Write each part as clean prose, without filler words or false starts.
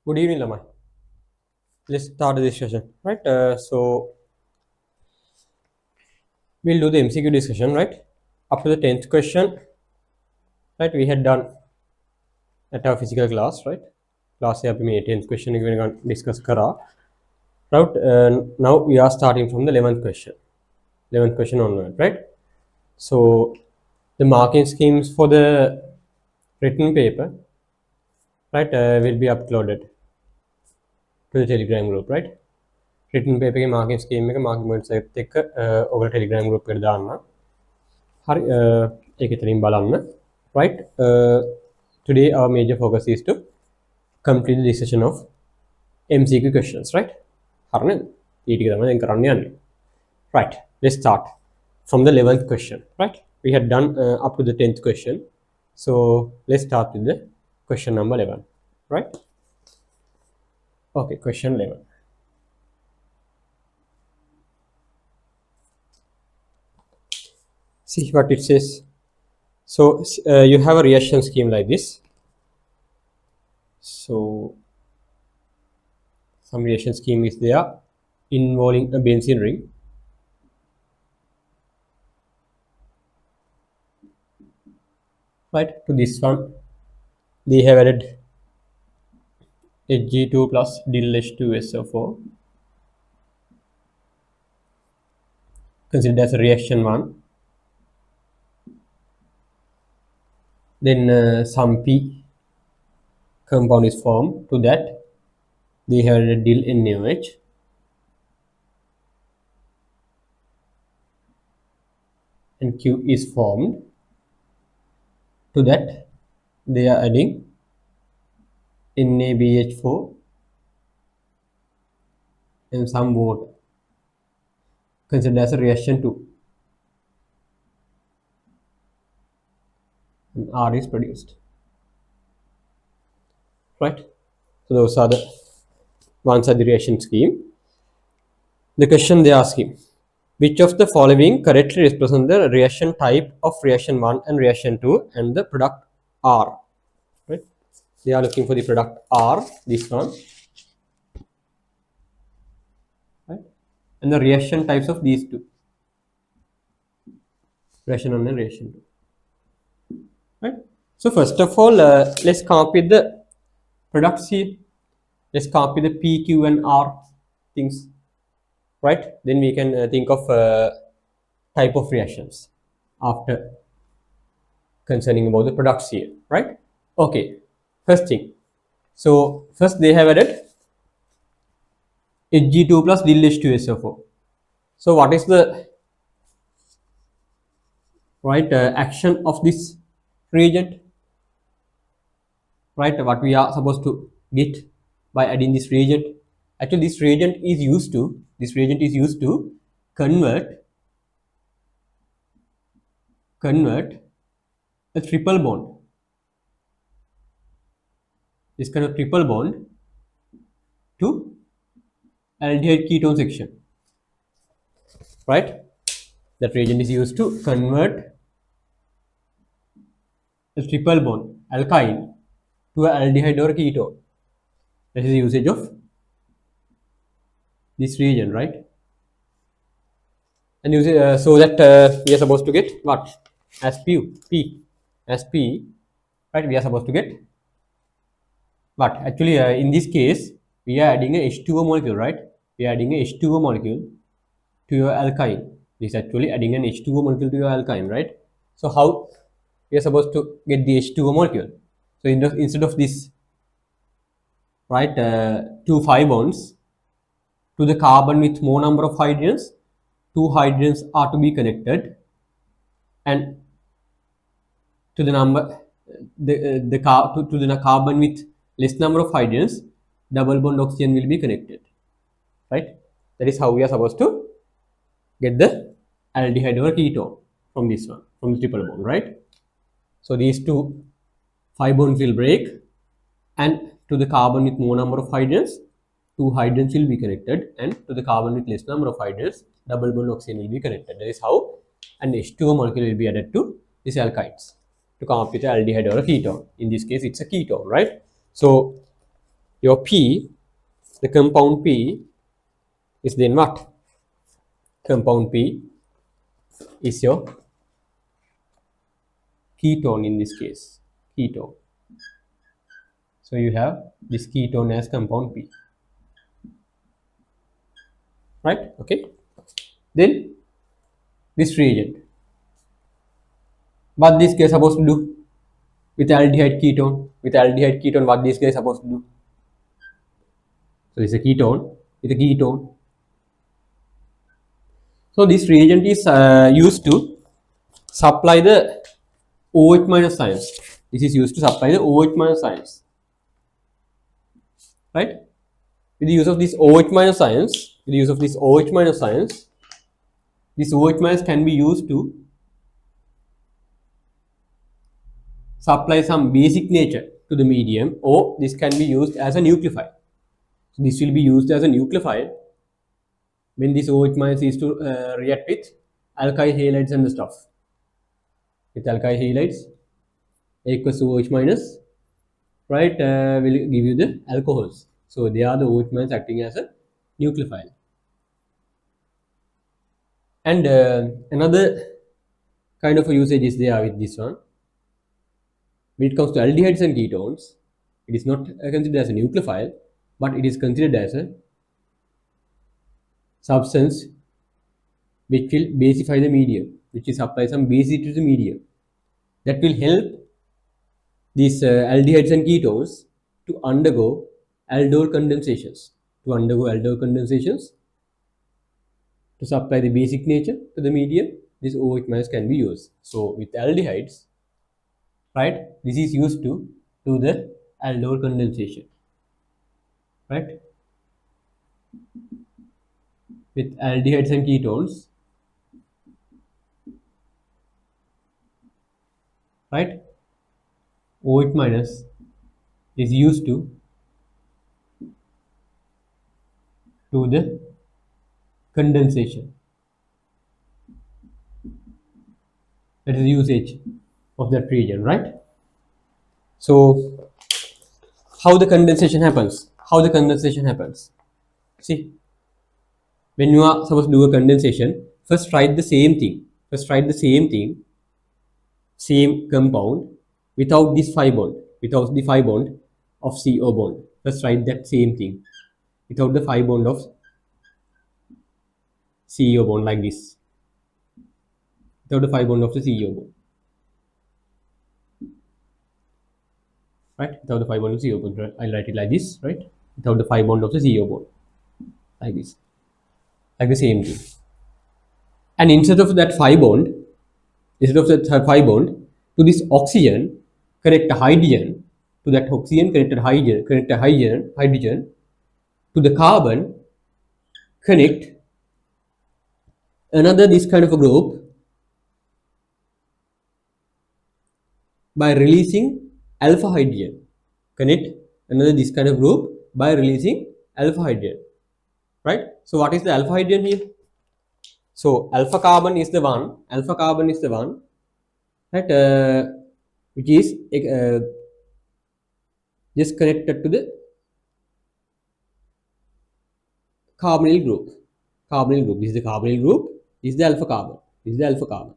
Good evening, Lamai. Let's start this session, right? So we'll do the MCQ discussion, right? Up to the 10th question, right? We had done at our physical class, right? Class here, 10th question we're going to discuss kara. Right? Now we are starting from the 11th question. 11th question onward, right? So the marking schemes for the written paper, right, will be uploaded to the Telegram group, right? Written paper के marking scheme में marking points एक over Telegram group कर डालना. හරි ඒක එතනින් බලන්න right today our major focus is to complete the discussion of MCQ questions right හරි නේද ඊ ටික තමයි දැන් කරන්න යන්නේ right let's start from the 11th question right we had done up to the 10th question so let's start with the question number 11 right okay question 11 see what it says so you have a reaction scheme like this so some reaction scheme is there involving a benzene ring right to this one they have added Hg2 plus dilH2SO4 considered as a reaction 1 then some P compound is formed to that they have added dil NaOH and Q is formed to that they are adding NaBH4 and some water considered as a reaction 2 and R is produced right so those are the ones are the reaction scheme the question they are asking which of the following correctly represent the reaction type of reaction 1 and reaction 2 and the product R right they are looking for the product R this one right and the reaction types of these two reaction 1 and reaction 2 right so first of all let's come up with the products here let's come up with the P Q and R things right then we can think of type of reactions after concerning about the products here right okay first thing so first they have added Hg2 plus dilH2SO4 so what is the right action of this reagent right what we are supposed to get by adding this reagent actually this reagent is used to convert a triple bond this kind of triple bond to aldehyde ketone section right that reagent is used to convert a triple bond alkyne to an aldehyde or ketone that is the usage of this reagent right and use it, so that we are supposed to get what as P right we are supposed to get what actually in this case we are adding a H2O molecule right we are adding a H2O molecule to your alkyne this is actually adding an H2O molecule to your alkyne right so how we are supposed to get the H2O molecule so instead of this right 2 5 bonds to the carbon with more number of hydrogens 2 hydrogens are to be connected and to the number to the carbon with less number of hydrogens double bond oxygen will be connected right that is how we are supposed to get the aldehyde or ketone from this one from the triple bond right so these two 5 bonds will break and to the carbon with more number of hydrogens 2 hydrogens will be connected and to the carbon with less number of hydrogens double bond oxygen will be connected that is how an H2O molecule will be added to these alkynes to come up with an aldehyde or a ketone in this case it's a ketone right so your P, the compound P is then what? Compound P is your ketone in this case, ketone. So you have this ketone as compound P, right? Okay. Then this reagent, what this guy is supposed to do with aldehyde ketone? With aldehyde ketone, what this guy is supposed to do? So it's a ketone with a ketone. So this reagent is used to supply the OH minus ions. This is used to supply the OH minus ions, right? With the use of these OH minus ions, with the use of these OH minus ions, this OH minus can be used to supply some basic nature to the medium, or this can be used as a nucleophile. So this will be used as a nucleophile when this OH minus is to react with alkyl halides and the stuff. With alkyl halides, A equals to OH minus, right, will give you the alcohols. So they are the OH minus acting as a nucleophile. And another kind of a usage is there with this one. When it comes to aldehydes and ketones, it is not considered as a nucleophile, but it is considered as a substance which will basify the medium, which will supply some basicity to the medium. That will help these aldehydes and ketones to undergo aldol condensations. To supply the basic nature to the medium, this OH minus can be used. So with aldehydes, right, this is used to do the aldol condensation, right? With aldehydes and ketones, right, OH minus is used to do the condensation. That is the usage of that region, right? So how the condensation happens? See, when you are supposed to do a condensation, first write the same thing, same compound without this phi bond, without the phi bond of CO bond. First write that same thing without the phi bond of CO bond, like this, without the phi bond of the CO bond, right? Without the phi bond of the CO bond, right? I'll write it like this, right? Without the phi bond of the CO bond, like this, like the same thing. And instead of that phi bond, to this oxygen, connect a hydrogen, to that oxygen, connect a hydrogen, to the carbon, connect another this kind of a group by releasing alpha hydrogen. Connect another this kind of group by releasing alpha hydrogen, right? So what is the alpha hydrogen here? So alpha carbon is the one, right, which is just connected to the carbonyl group. This is the carbonyl group. This is the alpha carbon.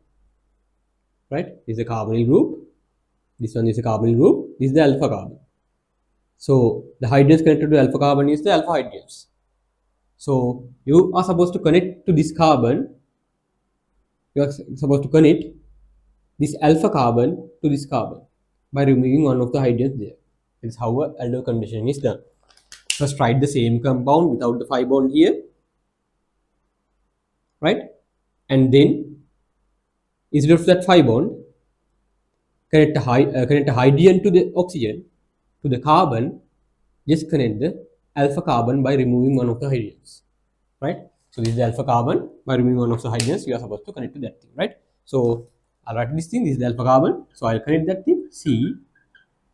Right? This is the carbonyl group. This one is the carbonyl group. This is the alpha carbon. So the hydrogens connected to alpha carbon is the alpha hydrogens. So you are supposed to connect to this carbon. You are supposed to connect this alpha carbon to this carbon by removing one of the hydrogens there. This is how aldol conditioning is done. First write the same compound without the phi bond here, right? And then instead of that phi bond, connect a hydrogen to the oxygen, to the carbon, just connect the alpha carbon by removing one of the hydrogens, right? So this is the alpha carbon. By removing one of the hydrogens, you are supposed to connect to that thing, right? So I'll write this thing. This is the alpha carbon. So I'll connect that thing C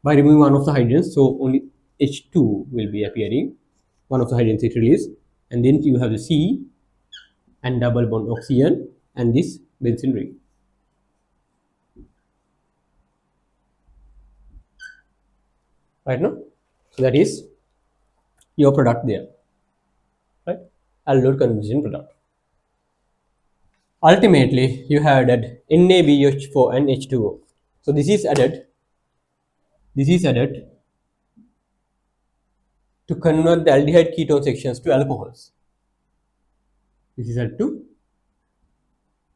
by removing one of the hydrogens. So only H2 will be appearing. One of the hydrogens is released, and then you have the C and double bond oxygen and this benzene ring. Right now, so that is your product there, right? Aldol condensation product. Ultimately, you have added NaBH4 and H2O. So this is added. This is added to convert the aldehyde ketone sections to alcohols. This is added to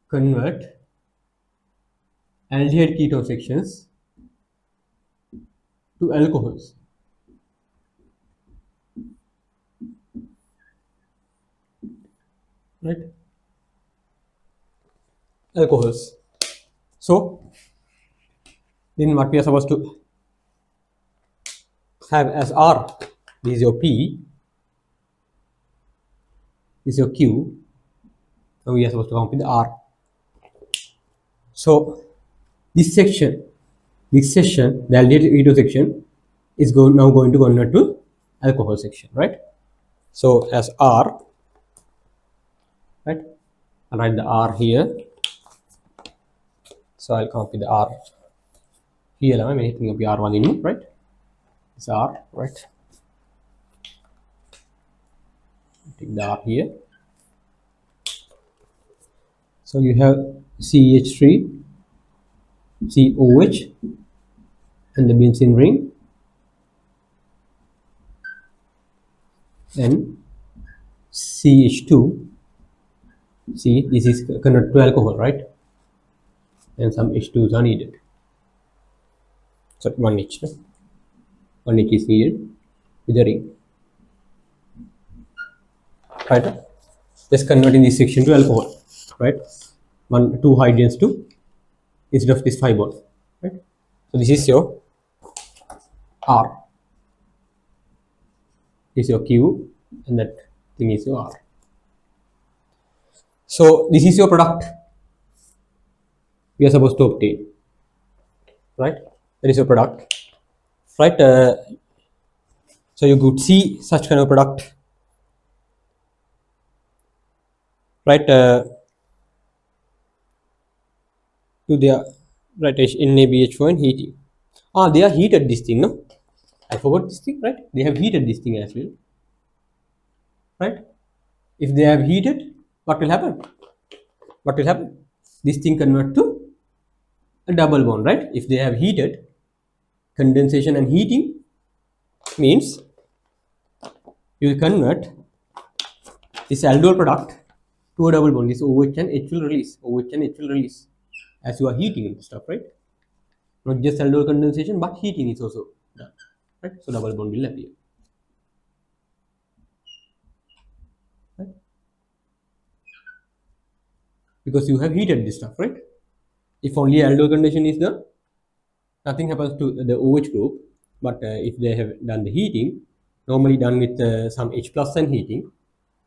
convert aldehyde ketone sections to alcohols. Right? Alcohols. So then what we are supposed to have as R, this is your P, this is your Q, and we are supposed to come up with the R. So this section, the aldehyde ketone section is now going to convert to alcohol section, right? So as R, right? I'll write the R here. So I'll come up with the R here. I'm making up the R1 in, right? It's R, right? Take the R here. So you have CH3, COH, and the benzene ring, and CH2. See, this is converted to alcohol, right? And some H2s are needed. So one H, no? One H is needed with the ring, right? Just converting this section to alcohol, right? Two hydrogens to instead of this 5 bond, right? So this is your R. This is your Q, and that thing is your R. So this is your product we are supposed to obtain, right? That is your product, right? So you could see such kind of product, right? To their right NaBH4 and heating. They are heated this thing, no? I forgot this thing, right? They have heated this thing as well, right? If they have heated, what will happen? What will happen? This thing convert to a double bond, right? If they have heated, condensation and heating means you will convert this aldol product to a double bond. This OH and H will release. OH and H will release as you are heating the stuff, right? Not just aldol condensation, but heating is also done, right? So double bond will appear, right? Because you have heated this stuff, right? If only aldol condensation is done, nothing happens to the OH group. But if they have done the heating, normally done with some H plus and heating,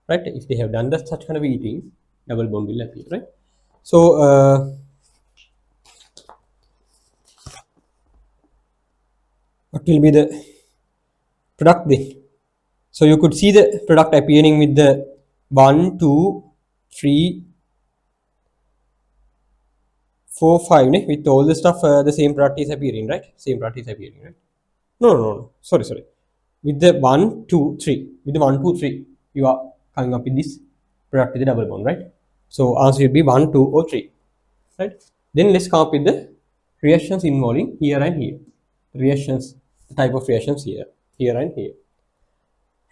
right? If they have done such kind of heating, double bond will appear, right? So what will be the product then? So you could see the product appearing with the 1, 2, 3, 4, 5, with all the stuff, the same product is appearing, right? Same product is appearing, right? No. Sorry. With the 1, 2, 3, with the 1, 2, 3, you are coming up with this product with the double bond, right? So answer will be 1, 2, or 3, right? Then let's come up with the reactions involving here and here. Reactions, the type of reactions here and here,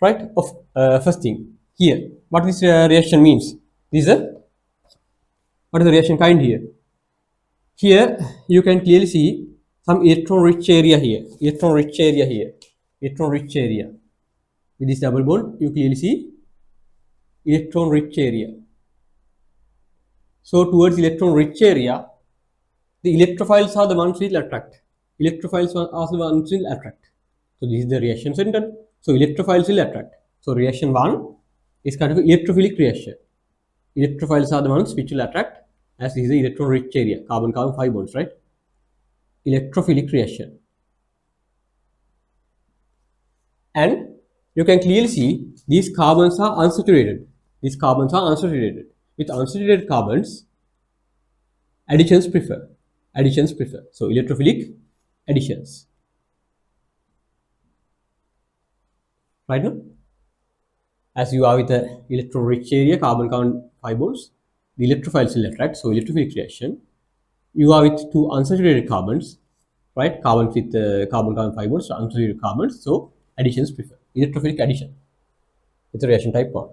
right? First thing here, what this reaction means? This is what is the reaction kind here? Here you can clearly see some electron-rich area here, electron-rich area. With this double bond, you clearly see electron-rich area. So towards electron-rich area, the electrophiles are the ones which will attract. So this is the reaction center. So electrophiles will attract. So reaction 1 is kind of an electrophilic reaction. Electrophiles are the ones which will attract, as this is the electron-rich area, carbon-carbon 5 bonds, right? Electrophilic reaction. And you can clearly see these carbons are unsaturated. With unsaturated carbons, additions prefer. So electrophilic additions, right? No? as you are with the electron-rich area, carbon-carbon 5 bonds, the electrophile still left, right? So electrophilic reaction, you are with two unsaturated carbons, right? Carbons with carbon-carbon 5 bonds, so unsaturated carbons, so addition is preferred. Electrophilic addition. It's a reaction type 1.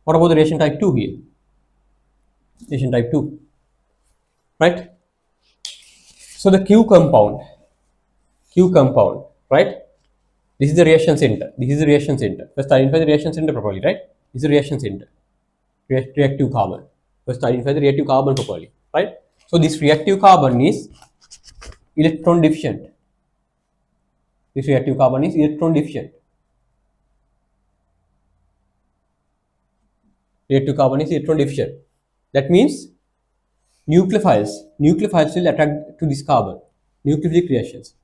What about the reaction type 2 here? Reaction type 2, right? So the Q compound, right? This is the reaction center. This is the reaction center. First identify the reaction center properly, right? This is the reaction center. Reactive carbon. First identify the reactive carbon properly, right? So this reactive carbon is electron deficient. This reactive carbon is electron deficient. Reactive carbon is electron deficient. That means nucleophiles will attract to this carbon. Nucleophilic reactions.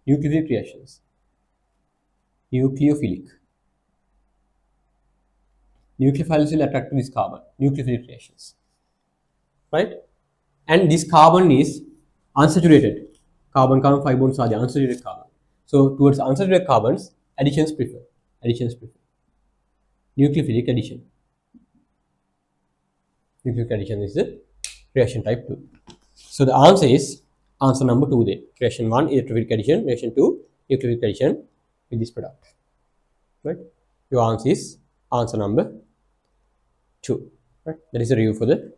Nucleophilic. Nucleophiles will attract to this carbon. Nucleophilic reactions, right? And this carbon is unsaturated. Carbon-carbon 5 bonds are the unsaturated carbon. So towards unsaturated carbons, additions prefer. Nucleophilic addition. Nucleophilic addition is the reaction type 2. So the answer is answer number 2 there. Reaction 1, electrophilic addition. Reaction 2, nucleophilic addition with this product. Right? Your answer is answer number 2. Right? That is a review for the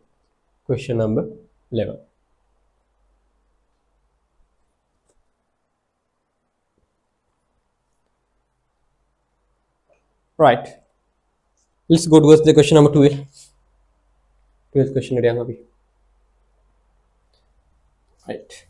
question number 11. Right. Let's go towards the question number 12. 12th question area अभी. Right.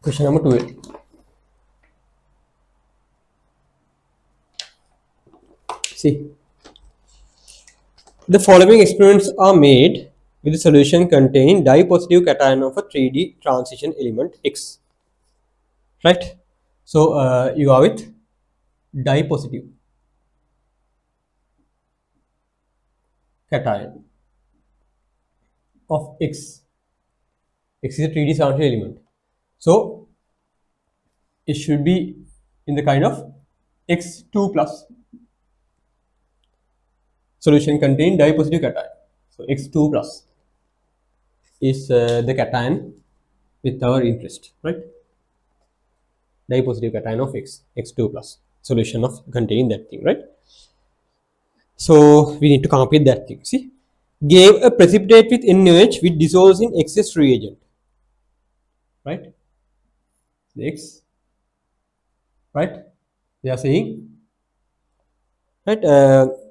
Question number 12. See, the following experiments are made with the solution containing dye-positive cation of a 3D transition element X. Right? So you are with dye-positive cation of X. X is a 3D transition element. So it should be in the kind of X2 plus. Solution contain dye-positive cation. So X2 plus is the cation with our interest, right? Dye-positive cation of X2 plus. Solution of containing that thing, right? So we need to come up with that thing. See, gave a precipitate with NaOH which dissolves in excess reagent, right? The X, right? They are saying, right,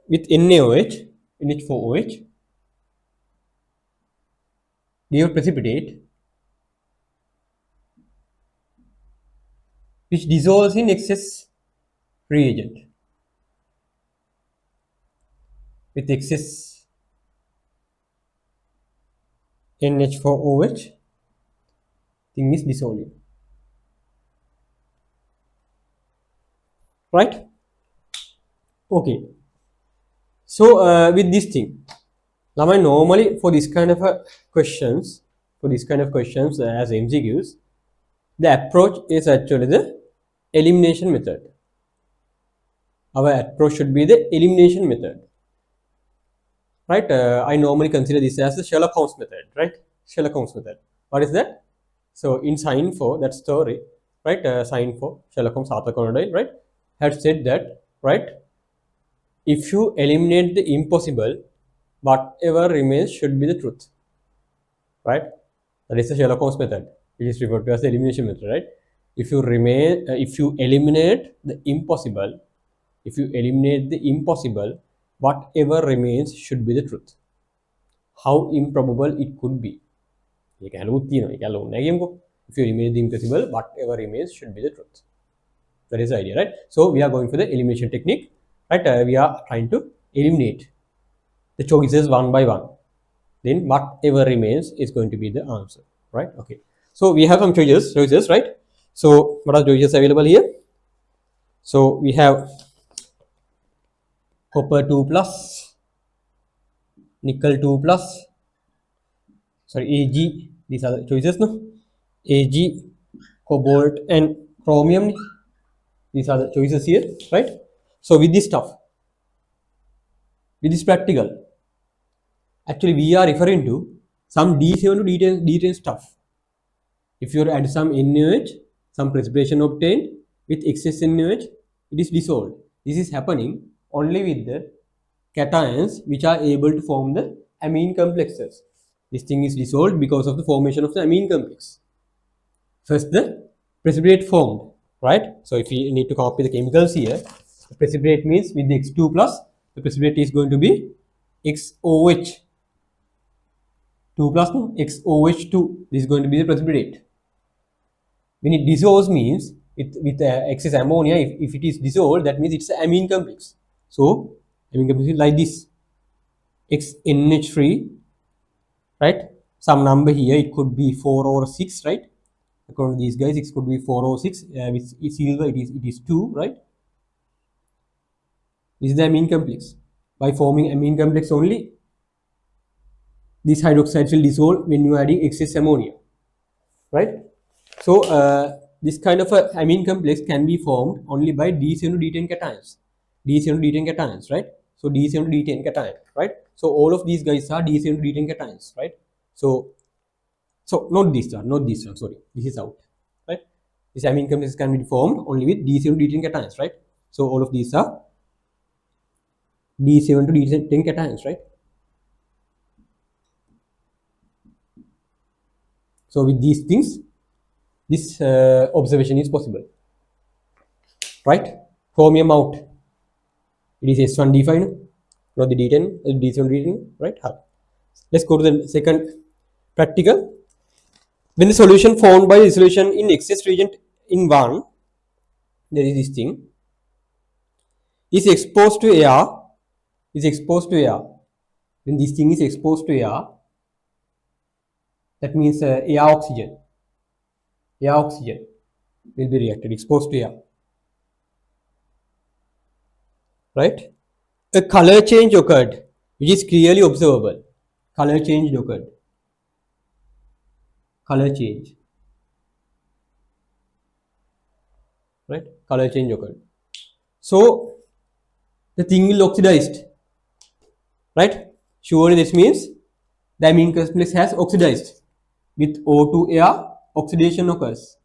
with NaOH, NH4OH, give a precipitate which dissolves in excess reagent with excess NH4OH thing is dissolving, right? Okay. So with this thing, now I normally for this kind of questions, as MCQs, the approach is actually the elimination method. Our approach should be the elimination method, right? I normally consider this as the Sherlock Holmes method, right? Sherlock Holmes method. What is that? So in Sign 4, that story, right? Sign 4, Sherlock Holmes, Arthur Conan Doyle, right, had said that, right, if you eliminate the impossible, whatever remains should be the truth, right? That is the Sherlock Holmes method, which is referred to as the elimination method, right? If you eliminate the impossible, whatever remains should be the truth. How improbable it could be. If you eliminate the impossible, whatever remains should be the truth. That is the idea, right? So we are going for the elimination technique, right? We are trying to eliminate the choices one by one. Then whatever remains is going to be the answer, right? Okay. So we have some choices, right? So what are choices available here? So we have copper 2 plus, nickel 2 plus, sorry, Ag, these are the choices, no? Ag, cobalt and chromium, these are the choices here, right? So with this stuff, with this practical, actually we are referring to some D7 to D10 stuff. If you add some NaOH, some precipitation obtained with excess NaOH, it is dissolved. This is happening only with the cations which are able to form the amine complexes. This thing is dissolved because of the formation of the amine complex. First, the precipitate formed, right? So if we need to copy the chemicals here, the precipitate means with the X2 plus, the precipitate is going to be XOH 2 plus, no, XOH2. This is going to be the precipitate. When it dissolves means with excess ammonia, if it is dissolved, that means it's an amine complex. So amine complex is like this, XNH3, right? Some number here, it could be 4 or 6, right? According to these guys, it could be 4 or 6. With silver, it is 2, right? This is the amine complex. By forming amine complex only, these hydroxides will dissolve when you are adding excess ammonia, right? So this kind of a amine complex can be formed only by D7 to D10 cations. D7 to D10 cations, right? So D7 to D10 cation, right? So all of these guys are D7 to D10 cations, right? So not this one, not this one, sorry, this is out, right? This amine complex can be formed only with D7 to D10 cations, right? So all of these are D7 to D10 cations, right? So with these things, this observation is possible, right? Chromium out. It is S1D5, not the D10, D7 D10, right? Let's go to the second practical. When the solution formed by dissolution in excess reagent in 1, there is this thing, is exposed to air, is exposed to air. When this thing is exposed to air, that means air oxygen will be reacted, exposed to air, right? A color change occurred, which is clearly observable. Color change occurred. Color change, right? Color change occurred. So the thing will oxidized, right? Surely this means the amine complex has oxidized. With O2 air, oxidation occurs.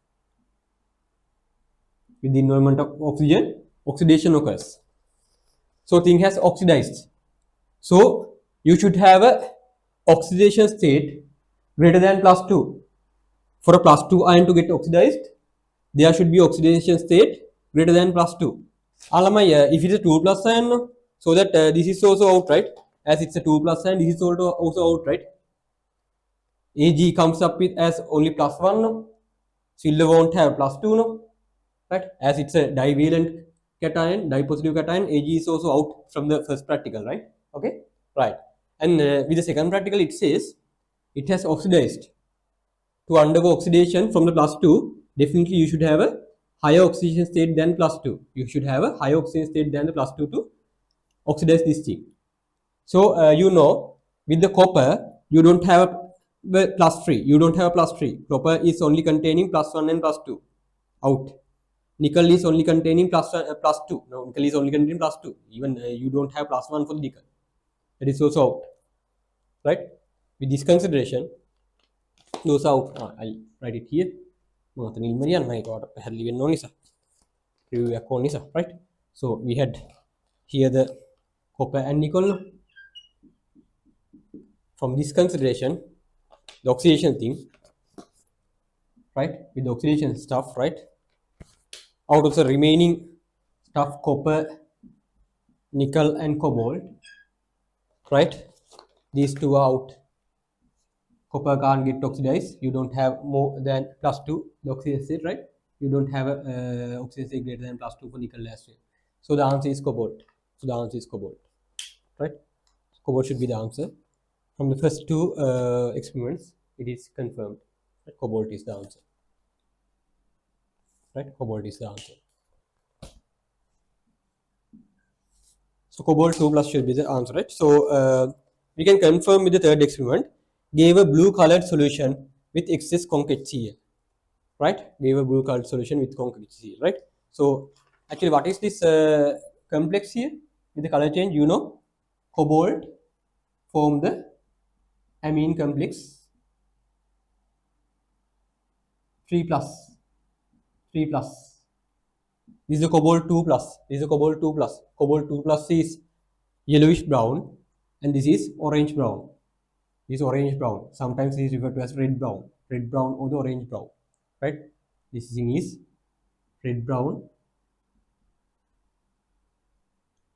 With the involvement of oxygen, oxidation occurs. So thing has oxidized. So you should have a oxidation state greater than +2. For a +2 ion to get oxidized, there should be oxidation state greater than +2. If it is a 2 plus ion, so that this is also out, right? As it's a 2 plus ion, this is also out, right? Ag comes up with as only +1 no? Silva won't have +2 no? Right? As it's a divalent cation, dipositive cation, Ag is also out from the first practical, right? Okay, right. And with the second practical, it says it has oxidized. To undergo oxidation from the +2, definitely you should have a higher oxidation state than +2. You should have a higher oxidation state than the +2 to oxidize this thing. So you know, with the copper, you don't have a +3. You don't have a +3. Copper is only containing +1 and +2 out. Nickel is only containing +2. No, nickel is only containing +2. Even you don't have +1 for the nickel. That is also out, right? With this consideration, those are out. I'll write it here. Right? So we had here the copper and nickel. From this consideration, the oxidation thing, right? With the oxidation stuff, right? Out of the remaining stuff, copper, nickel, and cobalt, right? These two are out. Copper can't get oxidized. You don't have more than +2, the oxidation state, right? You don't have a oxidation state greater than +2 for nickel as well. So the answer is cobalt. Right? Cobalt should be the answer. From the first two experiments, it is confirmed that cobalt is the answer. right? Cobalt is the answer. So cobalt 2 plus should be the answer, right? So we can confirm with the third experiment. Gave a blue colored solution with excess concrete Cl, right? Gave a blue colored solution with concrete Cl, right? So actually, what is this complex here with the color change? You know, cobalt form the amine complex 3 plus, 3 plus. This is the cobalt 2 plus. This is the cobalt 2 plus. Cobalt 2 plus is yellowish brown, and this is orange brown. This is orange brown. Sometimes it is referred to as red brown or the orange brown, right? This thing is red brown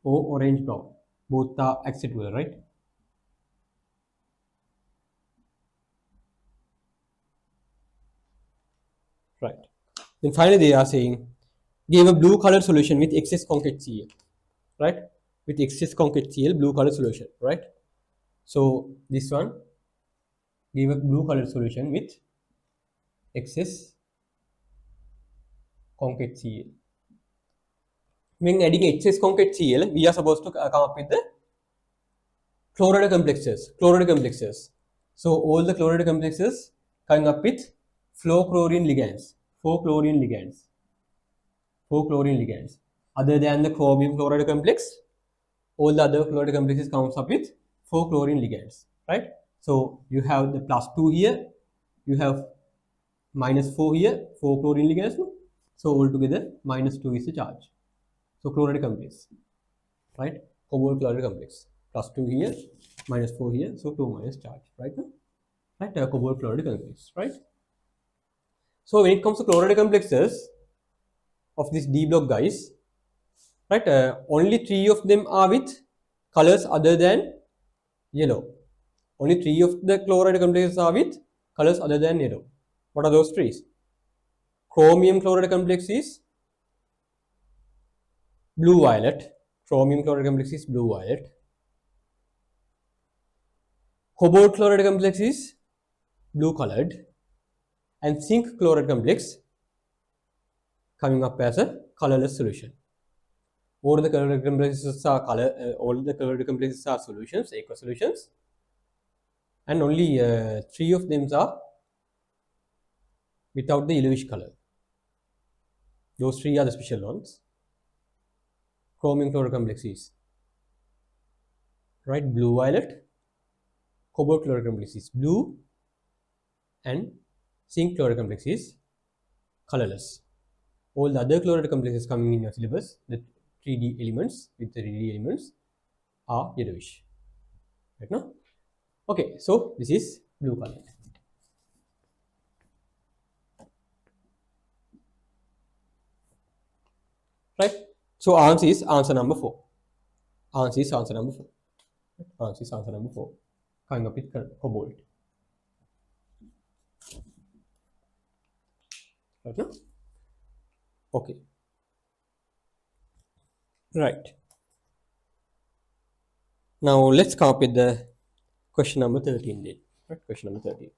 or orange brown. Both are acceptable, right? Right. Then finally they are saying give a blue color solution with excess concrete Cl, right? With excess concrete Cl, blue color solution, right? So this one give a blue color solution with excess concrete Cl. When adding excess concrete Cl, we are supposed to come up with the chloride complexes. Chloride complexes. So all the chloride complexes coming up with fluorochlorine ligands. Four chlorine ligands. Four chlorine ligands. Other than the chromium chloride complex, all the other chloride complexes comes up with four chlorine ligands. Right? So you have the plus 2 here. You have minus 4 here. Four chlorine ligands. So altogether minus 2 is the charge. So chloride complex. Right? Cobalt chloride complex. Plus 2 here, minus 4 here. So 2 minus charge. Right? Right? Cobalt chloride complex. Right? So when it comes to chloride complexes of this D block guys, right? Only 3 of them are with colors other than yellow. Only 3 of the chloride complexes are with colors other than yellow. What are those 3? Chromium chloride complex is blue violet. Chromium chloride complex is blue violet. Cobalt chloride complex is blue colored, and zinc chloride complex coming up as a colorless solution. All the chloride complexes are all the chloride complexes are solutions, aqueous solutions, and only 3 of them are without the yellowish color. Those 3 are the special ones. Chromium chloride complex is right blue violet, cobalt chloride complex is blue, and zinc chloride complex is colorless. All the other chloride complexes coming in your syllabus, the 3D elements with the 3D elements are yellowish. Right now? Okay, so this is blue color. Right? So answer is answer number 4. Answer is answer number 4. Answer is answer number 4. Coming up with cobalt. Right now? Okay. Right. Now let's come up with the question number 13 then. Right? Question number 13.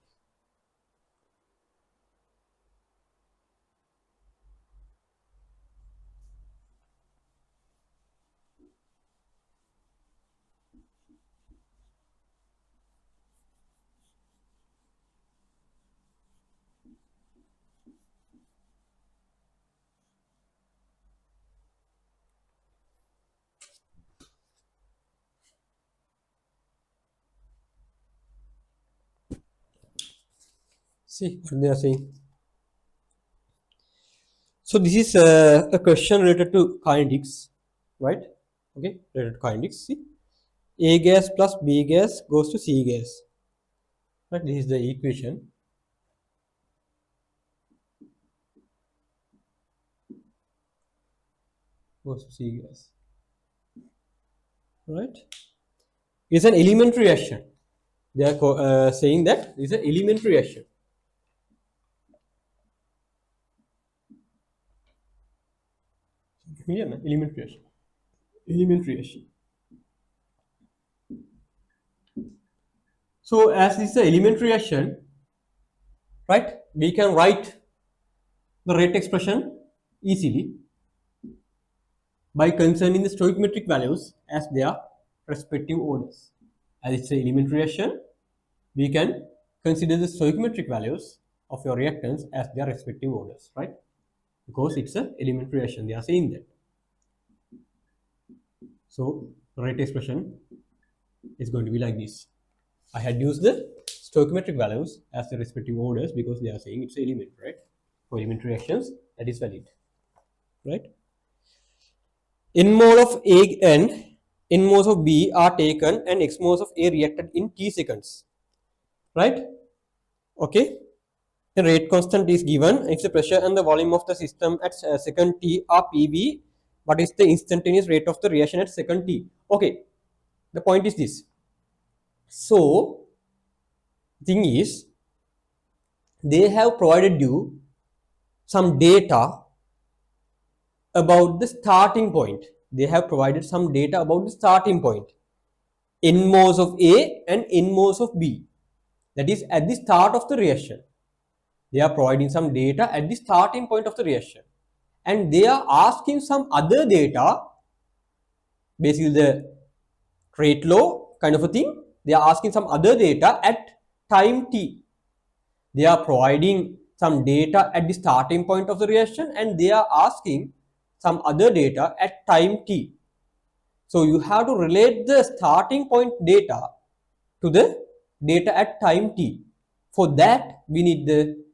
See what they are saying. So this is a question related to kinetics, right? Okay, related to kinetics. See, A gas plus B gas goes to C gas. Right, this is the equation. Goes to C gas. Right? It's an elementary reaction. They are saying that it's an elementary reaction. Elementary reaction. Elementary reaction. So as this is an elementary reaction, right? We can write the rate expression easily by concerning the stoichiometric values as their respective orders. As it's an elementary reaction, we can consider the stoichiometric values of your reactants as their respective orders, right? Because it's an elementary reaction, they are saying that. So rate expression is going to be like this. I had used the stoichiometric values as the respective orders because they are saying it's an element, right? For elementary reactions, that is valid, right? N mole of A and N moles of B are taken and X moles of A reacted in T seconds, right? Okay. The rate constant is given. If the pressure and the volume of the system at second T are PV, what is the instantaneous rate of the reaction at second T? Okay. The point is this. So, thing is, they have provided you some data about the starting point. They have provided some data about the starting point. N moles of A and N moles of B. That is at the start of the reaction. They are providing some data at the starting point of the reaction. And they are asking some other data, basically the rate law kind of a thing. They are asking some other data at time T. They are providing some data at the starting point of the reaction and they are asking some other data at time T. So you have to relate the starting point data to the data at time T. For that, we need the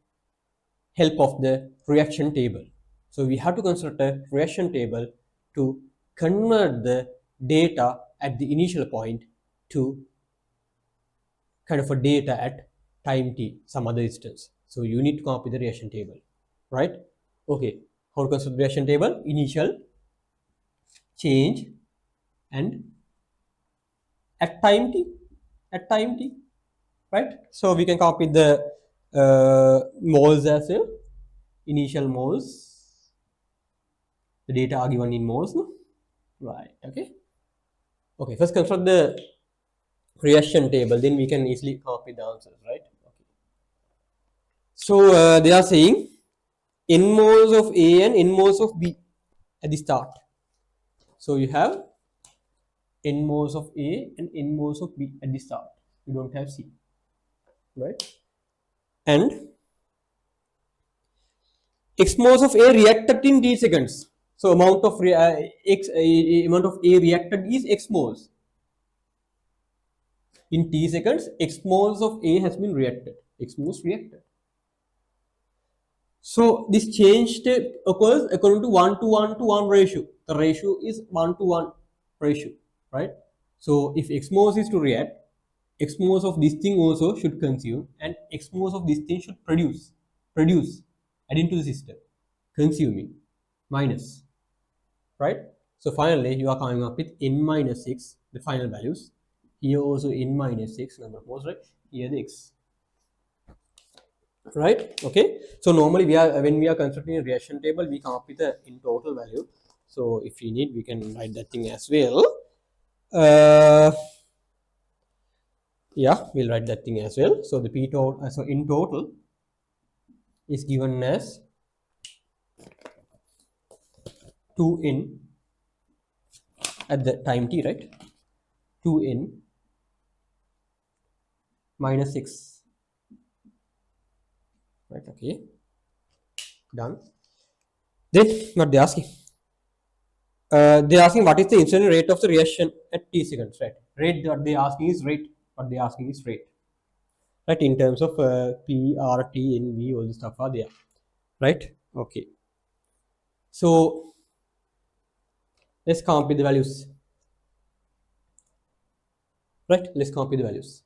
help of the reaction table. So we have to construct a reaction table to convert the data at the initial point to kind of a data at time T, some other instance. So you need to come up with the reaction table, right? Okay, how to construct the reaction table? Initial, change, and at time T, right? So we can come up with the moles as well. Initial moles, the data are given in moles, no? Right, okay. Okay, first construct the reaction table, then we can easily come up with the answers, right? Okay. So they are saying N moles of A and N moles of B at the start. So you have N moles of A and N moles of B at the start. You don't have C, right? And X moles of A reacted in T seconds. So amount of amount of A reacted is X moles. In T seconds, X moles of A has been reacted. X moles reacted. So this change step occurs according to 1 to 1 to 1 ratio. The ratio is 1 to 1 ratio, right? So if X moles is to react, X moles of this thing also should consume and X moles of this thing should produce, add into the system, consuming, minus, right? So finally you are coming up with N minus 6, the final values. Here also N minus 6 number of moles, right? Here the X. Right, okay. So normally when we are constructing a reaction table, we come up with a in total value. So if we need, we can write that thing as well. Yeah, we'll write that thing as well. So the P total, so in total is given as 2n at the time t, right? 2n minus 6. Right, okay, done. Then what they're asking? They're asking what is the incident rate of the reaction at t seconds, right? Rate, what they're asking is rate. What they're asking is rate, right? In terms of P, R, T, N, V, all the stuff are there, right? Okay. So let's come up with the values, right? Let's come up with the values,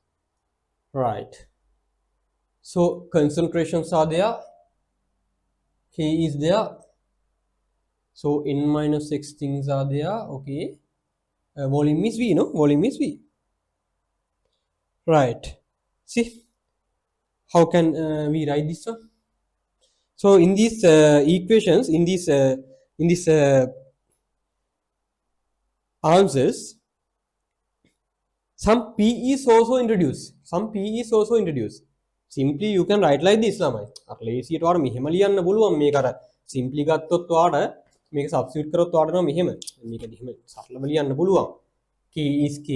right? So concentrations are there. K is there. So N minus 6 things are there. Okay. Volume is V, no? Volume is V. Right. See, how can we write this one? So in these equations, in these answers, some P is also introduced. Some P is also introduced. Simply you can write like this lamai. At least it or මෙහෙම ලියන්න පුළුවන් මේක අර simply ගත්තොත් ඔයාලට මේක substitute කරොත් ඔයාලට නෝ මෙහෙම මේක දිහම සරලව ලියන්න පුළුවන්. K is K.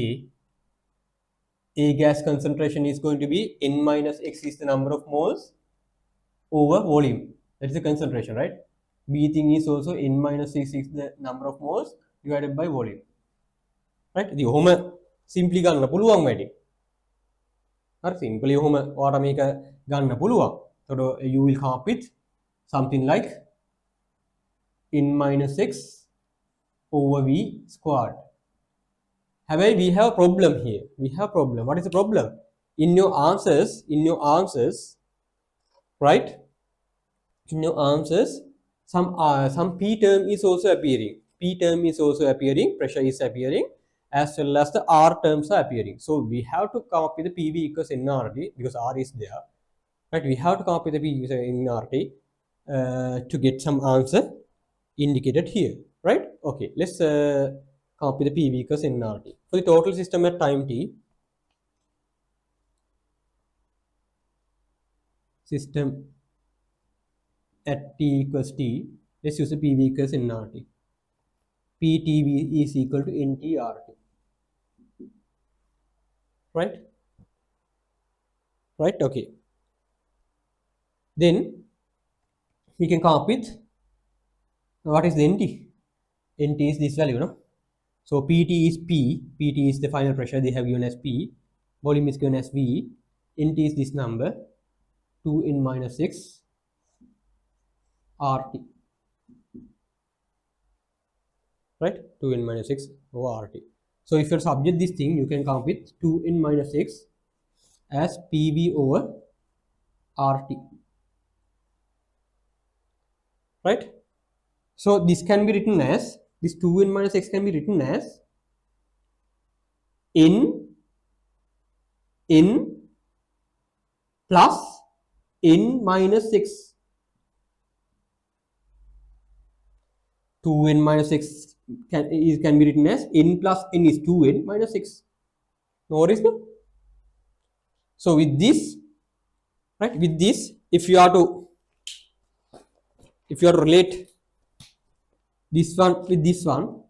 A gas concentration is going to be N minus X is the number of moles over volume. That is the concentration, right? B thing is also N minus X is the number of moles divided by volume. Right? ඉතින් ඔහොම simply ගන්න පුළුවන් වැඩි. හරි simply ඔහොම ඔයාලට මේක ගන්න පුළුවන්. එතකොට you will come up with something like N minus X over V squared. However, we have a problem here. We have a problem. What is the problem? In your answers, right? In your answers, some P term is also appearing. P term is also appearing. Pressure is appearing, as well as the R terms are appearing. So we have to come up with the PV equals nRT because R is there. Right? We have to come up with the PV equals nRT to get some answer indicated here. Right? Okay. Let's come up with the PV equals nRT. For the total system at time t, system at t equals t, let's use the PV equals nRT. PTV is equal to NTRT. Right? Right? Okay. Then we can come up with what is the NT? NT is this value, no? So PT is P. PT is the final pressure they have given as P. Volume is given as V. NT is this number 2N minus 6 RT. Right? 2N minus 6 over RT. So if you subject this thing, you can come up with 2N minus 6 as PV over RT. Right? So this can be written as, this 2N minus x can be written as N plus N minus 6. 2N minus 6 can be written as N plus N is 2N minus 6. No worries, no? So with this, right, with this, if you are to relate this one with this one,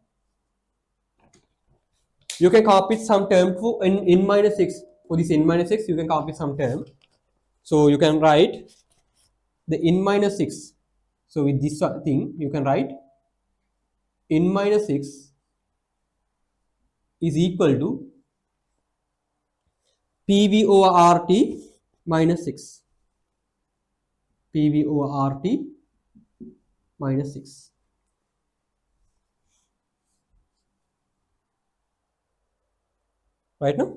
you can come up with some term for n minus 6. For this n minus 6, you can come up with some term. So you can write the n minus 6. So with this thing, you can write n minus 6 is equal to PV over RT minus 6. PV over RT minus 6. Right now?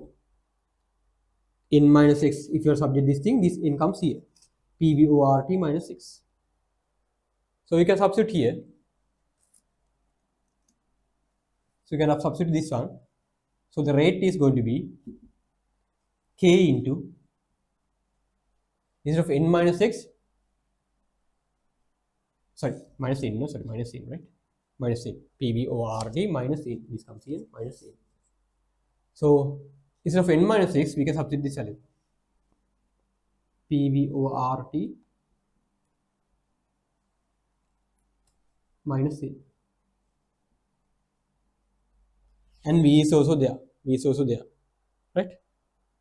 N minus 6, if you are subject this thing, this n comes here. PV over RT minus 6. So we can substitute here. So you can substitute this one. So the rate is going to be K into, instead of n minus 6, sorry, minus n, no, sorry, minus n, right? Minus n, PV over RT minus n, this comes here, minus n. So instead of n minus 6, we can substitute this value. PV over RT minus n. And V is also there. V is also there. Right?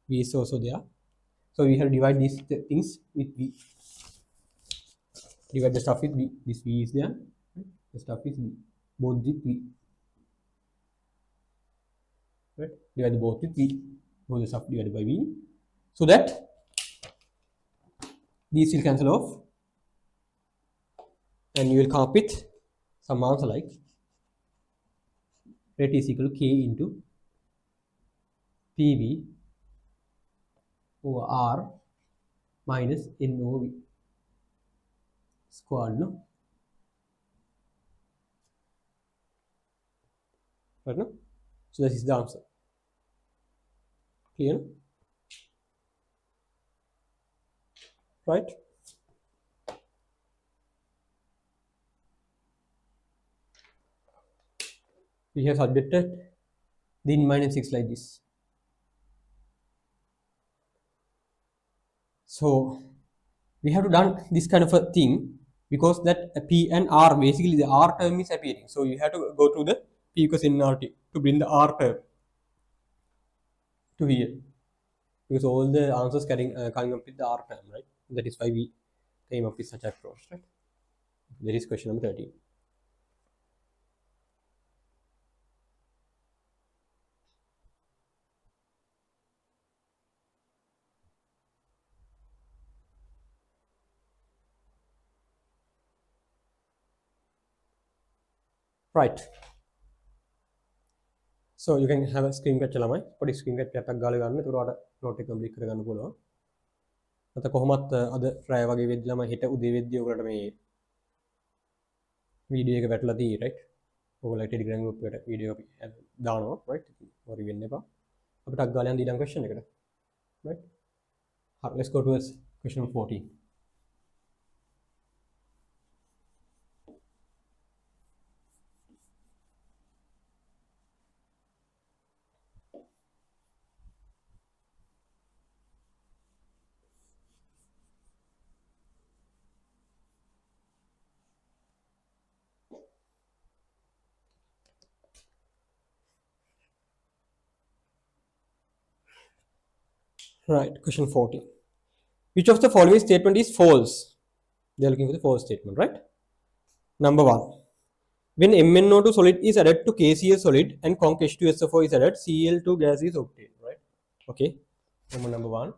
V is also there. So we have to divide these things with V. Divide the stuff with V. This V is there. Right? The stuff is V. Both with V. Right? Divide both with V. Both the stuff divided by V. So that these will cancel off. And you will come up with some answer like rate is equal to K into PV over R minus N over V squared, no? Right, no? So this is the answer. Clear? Right? We have subjected the n minus 6 like this. So we have to done this kind of a thing because that P and R, basically the R term is appearing, so you have to go to the P equals nRT to bring the R term to here, because all the answers coming up with the R term, right? That is why we came up with such approach, right? That is question number 13. Right. So you can have a screen catch ළමයි පොඩි screen catch එකක් ගාලා ගන්න. ඒකට ඔයාලට note එක complete කරගන්න පුළුවන්. නැත්නම් කොහොමත් අද try වගේ වෙද්දි ළමයි හිට උදේ වෙද්දි ඔයගලට මේ වීඩියෝ එක වැටලා තියෙයි, right? ඔයගොල්ලෝ Telegram group එකට වීඩියෝ එක දානවා, right? worry වෙන්න එපා. අපිට අක් ගාලා යන්න ඊළඟ question එකට. Right? Let's go to question number 14. Right, question 14. Which of the following statement is false? They are looking for the false statement, right? Number 1. When MnO2 solid is added to KCl solid and conc H2SO4 is added, Cl2 gas is obtained, right? Okay, number 1.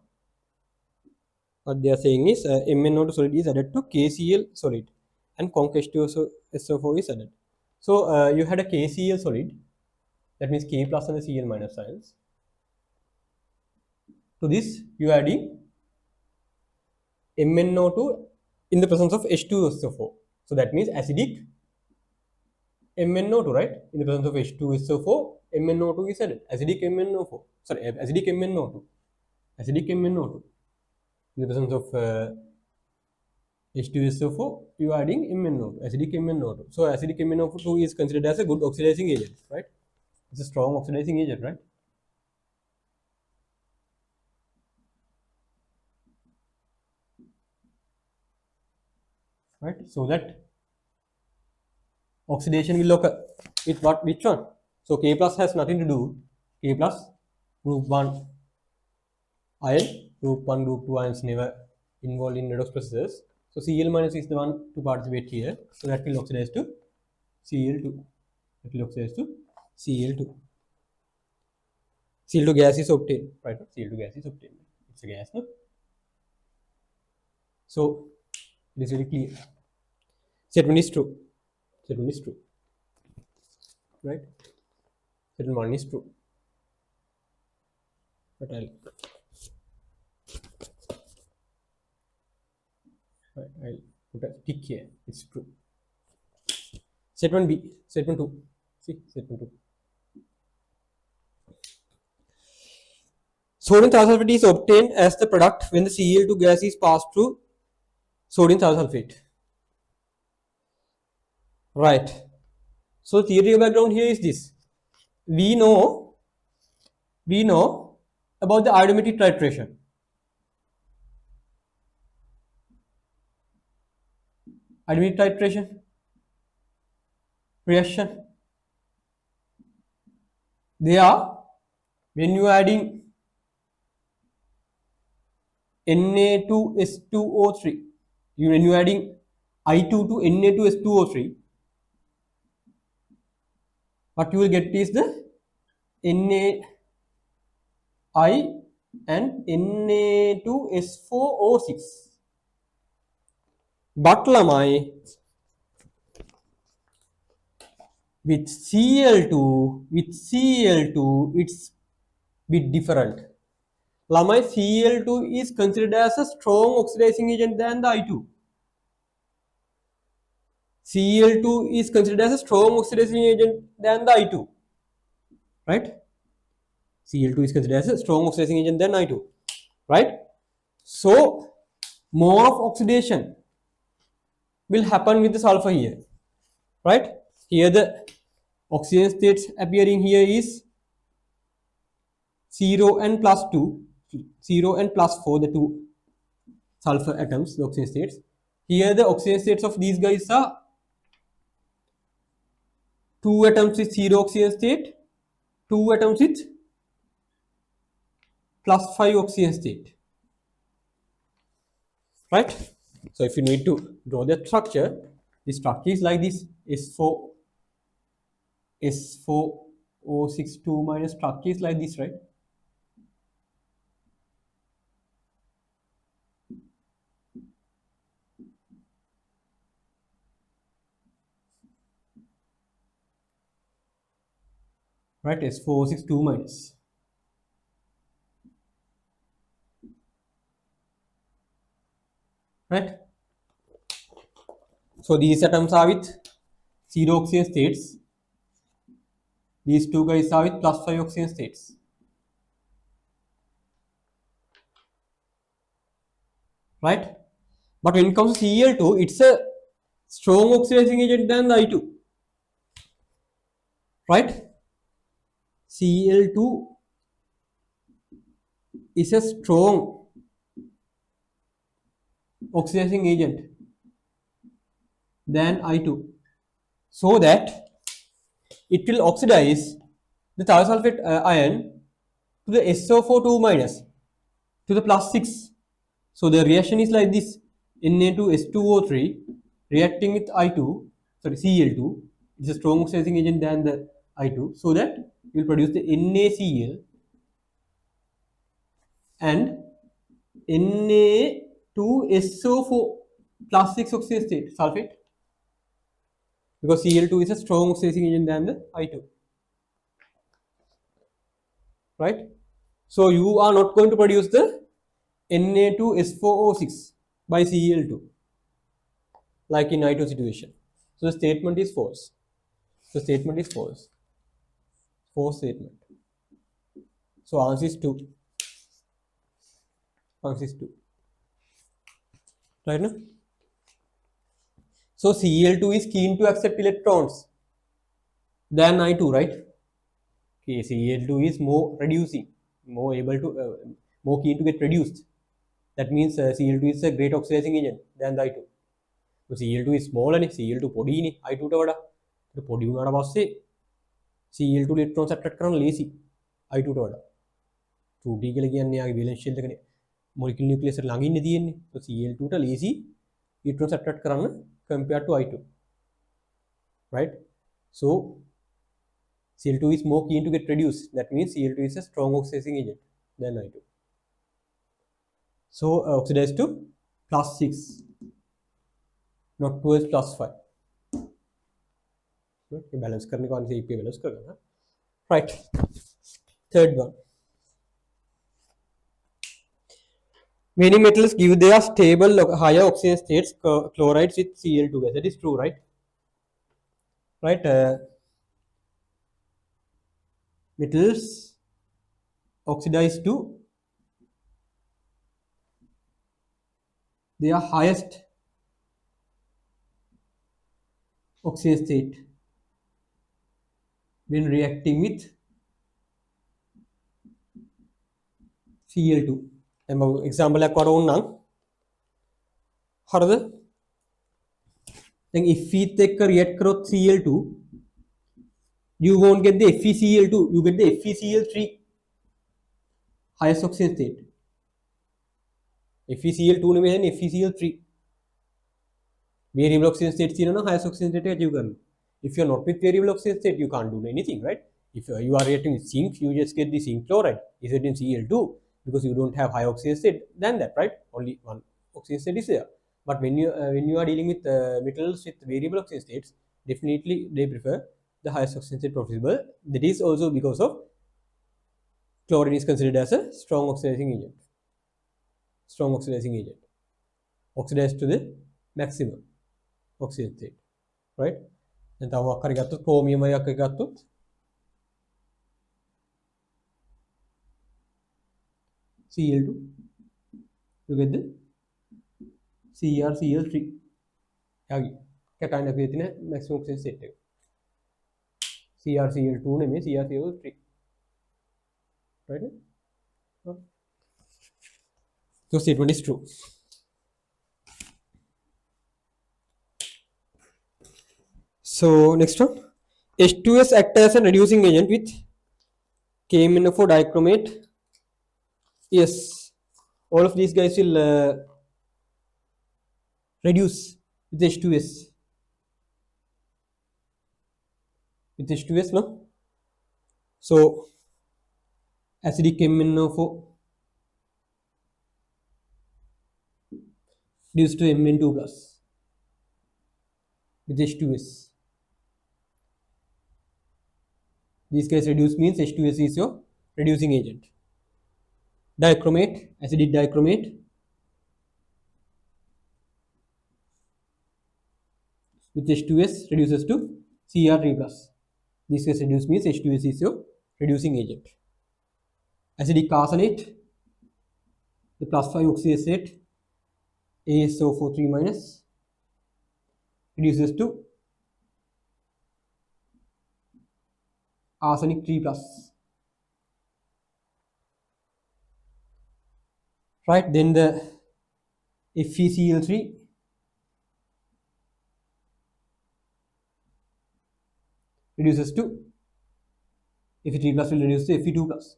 What they are saying is MnO2 solid is added to KCl solid and conc H2SO4 is added. So you had a KCl solid, that means K plus and the Cl minus signs. To this you are adding MnO2 in the presence of H2SO4. So that means acidic MnO2, right? In the presence of H2SO4, MnO2 is added. Acidic MnO4. Sorry, acidic MnO2. Acidic MnO2. In the presence of H2SO4, you are adding MnO2. Acidic MnO2. So acidic MnO2 is considered as a good oxidizing agent, right? It's a strong oxidizing agent, right? Right, so that oxidation will occur with which one? So K plus has nothing to do. K plus group 1 ion, group 1, group 2 ions never involved in redox processes. So Cl minus is the one to participate here. So that will oxidize to Cl2. That will oxidize to Cl2. Cl2 gas is obtained, right? Cl2 gas is obtained. It's a gas, no? So it is very clear. Statement is true. Statement is true. Right? Statement 1 is true. But I'll put a tick here. It's true. Statement B. Statement 2. See, statement 2. Sodium thiosulfate is obtained as the product when the Cl2 gas is passed through sodium thiosulfate. Right. So theory background here is this. We know about the iodometric titration. Iodometric titration reaction. They are when you are adding Na2S2O3, when you are adding I2 to Na2S2O3, what you will get is the NaI and Na2S4O6. But lamai with Cl2, it's bit different. Lamai Cl2 is considered as a strong oxidizing agent than the I2. Cl2 is considered as a strong oxidizing agent than the I2, right? Cl2 is considered as a strong oxidizing agent than I2, right? So more of oxidation will happen with the sulfur here, right? Here the oxygen states appearing here is 0 and plus 2, 0 and plus 4, the two sulfur atoms, the oxygen states. Here the oxygen states of these guys are 2 atoms with 0 oxygen state, 2 atoms with plus 5 oxygen state, right? So if you need to draw the structure is like this. S4O62 minus structure is like this, right? Right, S4O62 minus. Right? So these atoms are with 0 oxygen states. These two guys are with plus 5 oxygen states. Right? But when it comes to Cl2, it's a strong oxidizing agent than the I2. Right? Cl2 is a strong oxidizing agent than I2. So that it will oxidize the thiosulfate ion to the SO42 minus to the plus 6. So the reaction is like this: Na2S2O3 reacting with I2, sorry, Cl2. It's a strong oxidizing agent than the I2, so that you will produce the NaCl and Na2SO4 plus 6 oxygen state sulfate, because Cl2 is a strong oxidizing agent than the I2, right? So you are not going to produce the Na2S4O6 by Cl2 like in I2 situation. So the statement is false. The statement is false. False statement. So answer is 2. Answer is 2. Right now? So Cl2 is keen to accept electrons than I2, right? Okay, Cl2 is more reducing, more able to, more keen to get reduced. That means Cl2 is a great oxidizing agent than the I2. So Cl2 is small and Cl2 පොඩි නේ I2 ට වඩා. ඒක පොඩි වුණාට පස්සේ Cl2 electrons attract කරන්න ලේසි I2 ට වඩා. 2D කියලා කියන්නේ යාගේ valence shell එකනේ molecular nucleus එකට ළඟින් තියෙන්නේ. So Cl2 ට ලේසි electrons attract කරන්න compared to I2. Right? So Cl2 is more keen to get reduced. That means Cl2 is a strong oxidizing agent than I2. So oxidize to plus 6, not towards plus 5. Okay, balance करने को आने से balance कर लेना. Right. Third one. Many metals give their stable higher oxygen states chlorides with Cl2 gas. That is true, right? Right. Metals oxidize to their highest oxygen state when reacting with Cl2. Example එකක් වර ඕනනම් හරිද? දැන් Fe එක්ක react කරොත් Cl2, you won't get the FeCl2, you get the FeCl3 highest oxygen state. FeCl2 නෙමෙයි FeCl3. Variable oxygen state තියෙනවා නම් highest oxygen state achieve කරන්න. If you are not with variable oxygen state, you can't do anything, right? If you are reacting with zinc, you just get the zinc chloride. Is it in Cl2? Because you don't have high oxygen state than that, right? Only one oxygen state is there. But when you are dealing with metals with variable oxygen states, definitely they prefer the highest oxygen state possible. That is also because of chlorine is considered as a strong oxidizing agent. Strong oxidizing agent. Oxidized to the maximum oxygen state, right? And තව මොකක් හරි ගත්තොත් chromium එකක් ගත්තොත් Cl2, you get the CrCl3. යාගේ cation එකේ තියෙන maximum oxygen state එක. CrCl2 නෙමෙයි CrCl3. Right? So statement is true. So next one, H2S act as a reducing agent with KMnO4 dichromate. Yes, all of these guys will reduce with H2S. With H2S, no? So acidic MnO4 reduced to Mn2 plus with H2S. These guys reduce means H2S is your reducing agent. Dichromate, acidic dichromate with H2S reduces to Cr3 plus. This gets reduced means H2S is your reducing agent. Acidic arsenate, the plus 5 oxyacate ASO43 minus reduces to arsenic 3 plus. Right, then the FeCl3 reduces to Fe3 plus will reduce to Fe2 plus.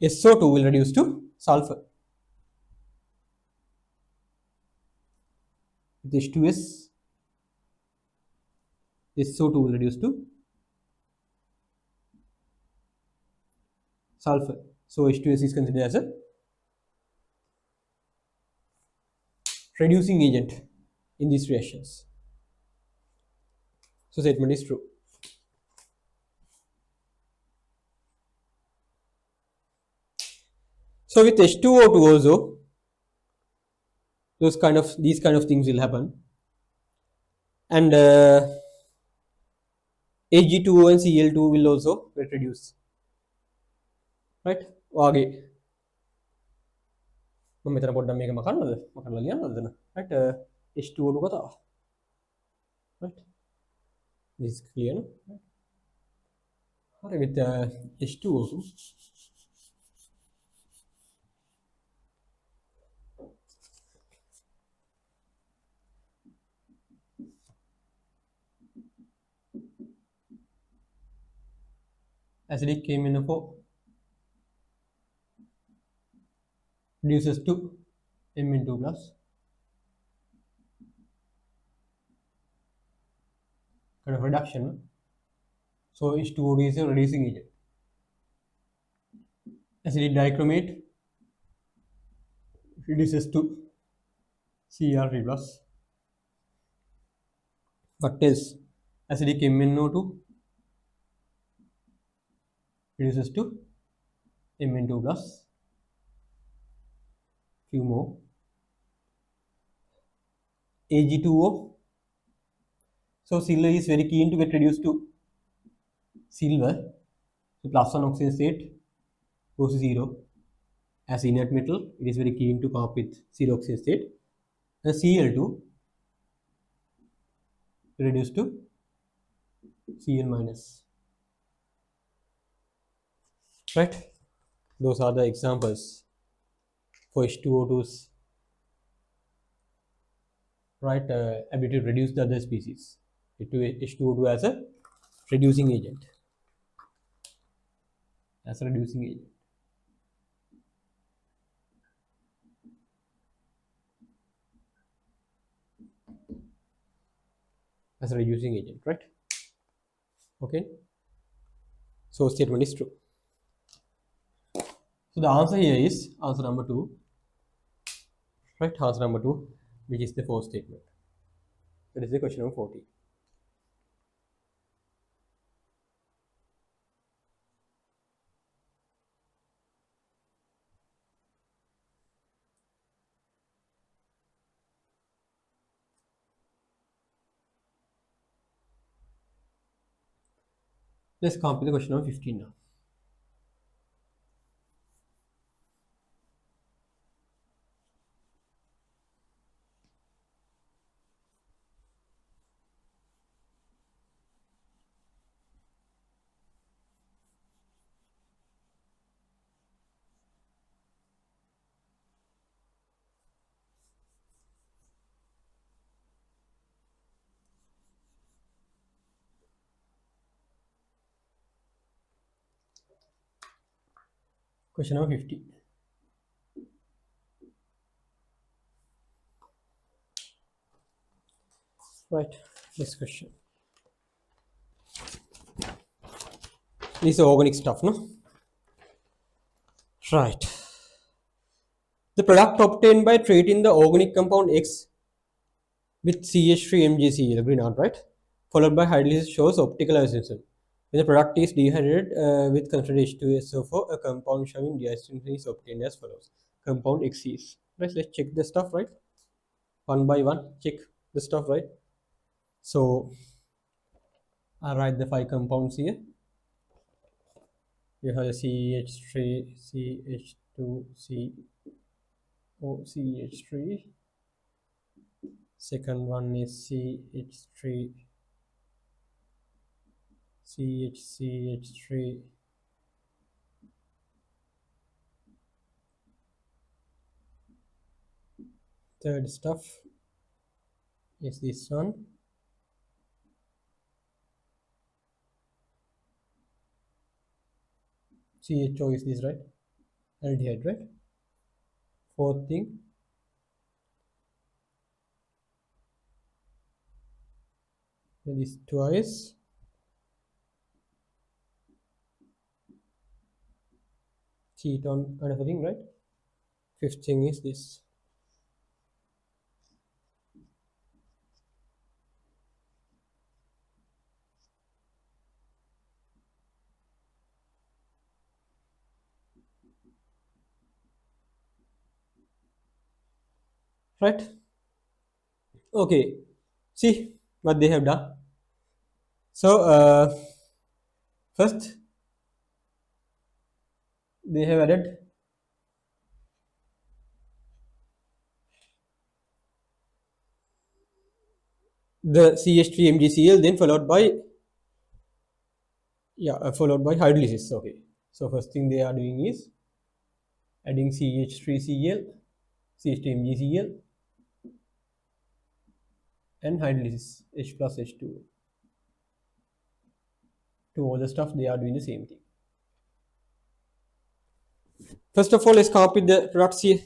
SO2 will reduce to sulfur. With H2S, SO2 will reduce to sulfur. So H2S is considered as a reducing agent in these reactions. So statement is true. So with H2O2 also, these kind of things will happen, and Ag2O and Cl2 will also get reduced. Right? ආගේ මම මෙතන පොඩ්ඩක් මේක මකන්නද? මකලා ලියන්නද දෙන? Right? H2O2 කතාව. Right? This is clear, no? Right? හරි, with H2O2 acidic KMnO4 reduces to Mn2 plus. Kind of reduction. So H2O2 is a reducing agent. Acidic dichromate reduces to Cr3 plus. What else? Acidic MnO2 reduces to Mn2 plus. Few more. Ag2O. So silver is very keen to get reduced to silver. So plus 1 oxyacate goes to 0. As inert metal, it is very keen to come up with 0 oxyacate. And Cl2 reduced to Cl minus. Right? Those are the examples for H2O2's right ability to reduce the other species. H2O2 as a reducing agent. As a reducing agent. As a reducing agent, right? Okay. So statement is true. So the answer here is answer number 2. Right? Answer number 2, which is the fourth statement. That is the question number 40. Let's come to the question number 15 now. Question number 50. Right, this question. This is organic stuff, no? Right. The product obtained by treating the organic compound X with CH3MgCl, green art, right? Followed by hydrolysis shows optical isomerism. When the product is dehydrated with concentrated H2SO4, a compound showing diastereometry is obtained as follows. Compound X is. Right, let's check the stuff, right? One by one, check the stuff, right? So I write the 5 compounds here. You have CH3, CH2, CH3. Second one is CH3, CH3. Third stuff is this one. CHO is this, right? Aldehyde, right? Fourth thing, this twice. Ketone kind of a thing, right? Fifth thing is this. Right? Okay. See what they have done. So first they have added the CH3MgCl, then followed by hydrolysis. Okay. So first thing they are doing is adding CH3Cl, CH3MgCl, and hydrolysis H plus H2. To all the stuff they are doing the same thing. First of all, let's come up with the products here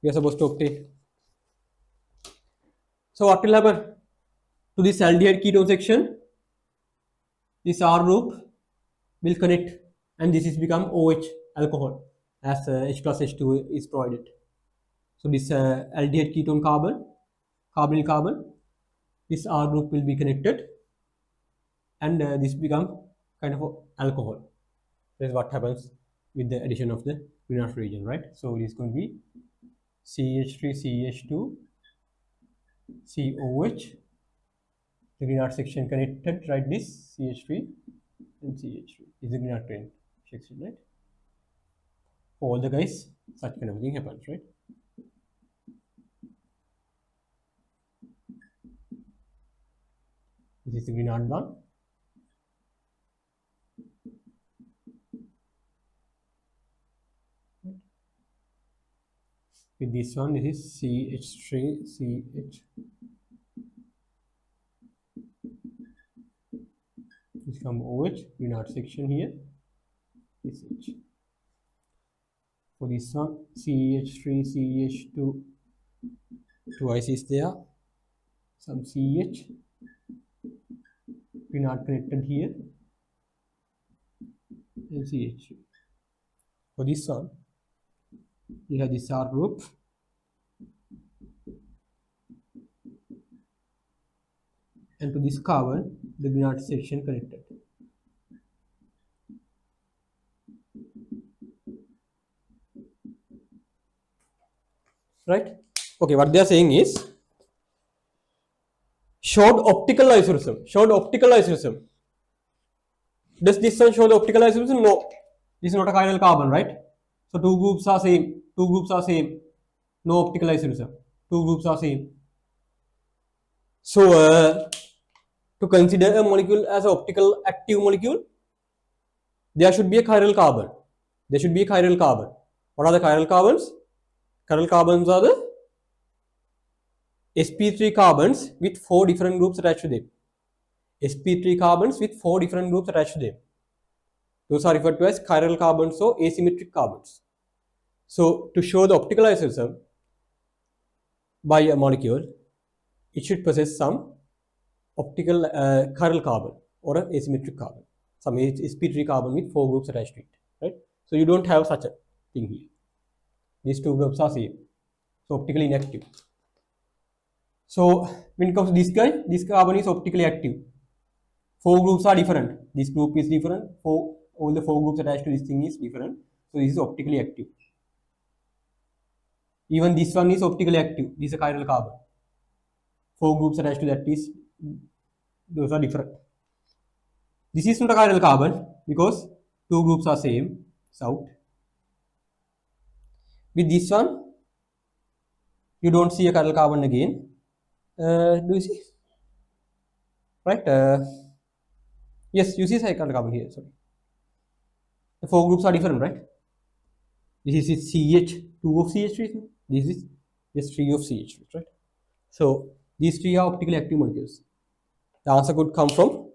we are supposed to obtain. So what will happen to this aldehyde ketone section? This R group will connect and this is become OH alcohol as H plus H2 is provided. So this aldehyde ketone carbonyl carbon, this R group will be connected and this become kind of alcohol. That is what happens with the addition of the green region, right? So it is going to be CH3CH2 COH, the green section connected, right? This CH3 and CH3 is the green train section, right? For all the guys, such kind of thing happens, right? This is the green one. With this one, this is CH3 CH. This come OH, green section here. This H. For this one, CH3 CH2 twice is there. Some CH. We not connected here and CH. For this one, we have this R group and to this carbon the green section connected. Right? Okay, what they are saying is showed optical isomerism. Showed optical isomerism. Does this one show the optical isomerism? No. This is not a chiral carbon, right? So two groups are same. Two groups are same. No optical isomerism. Two groups are same. So to consider a molecule as an optical active molecule, there should be a chiral carbon. There should be a chiral carbon. What are the chiral carbons? Chiral carbons are the sp3 carbons with 4 different groups attached to them. sp3 carbons with 4 different groups attached to them. Those are referred to as chiral carbons or asymmetric carbons. So to show the optical isomerism by a molecule, it should possess some optical chiral carbon or an asymmetric carbon, some sp3 carbon with 4 groups attached to it, right? So you don't have such a thing here. These 2 groups are same, so optically inactive. So when it comes to this guy, this carbon is optically active. 4 groups are different. This group is different. All the 4 groups attached to this thing is different. So this is optically active. Even this one is optically active. This is a chiral carbon. 4 groups attached to that is, those are different. This is not a chiral carbon because 2 groups are same. It's out. With this one, you don't see a chiral carbon again. Do you see? Right? Yes, you see a chiral carbon here. Sorry. The 4 groups are different, right? This is CH2 of CH3. This is just 3 of CH3, right? So these 3 are optically active molecules. The answer could come from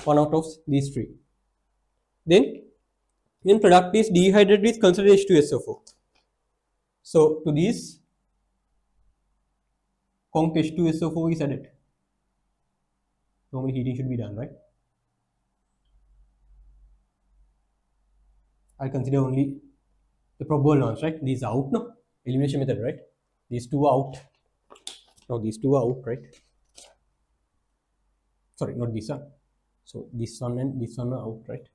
one out of these 3. Then, when product is dehydrated with considered H2SO4. So to this, conc H2SO4 is added. Normally heating should be done, right? I consider only the probable ones, right? These are out, no? Elimination method, right? These 2 are out. Now these 2 are out, right? Sorry, not this one. So this one and this one are out, right?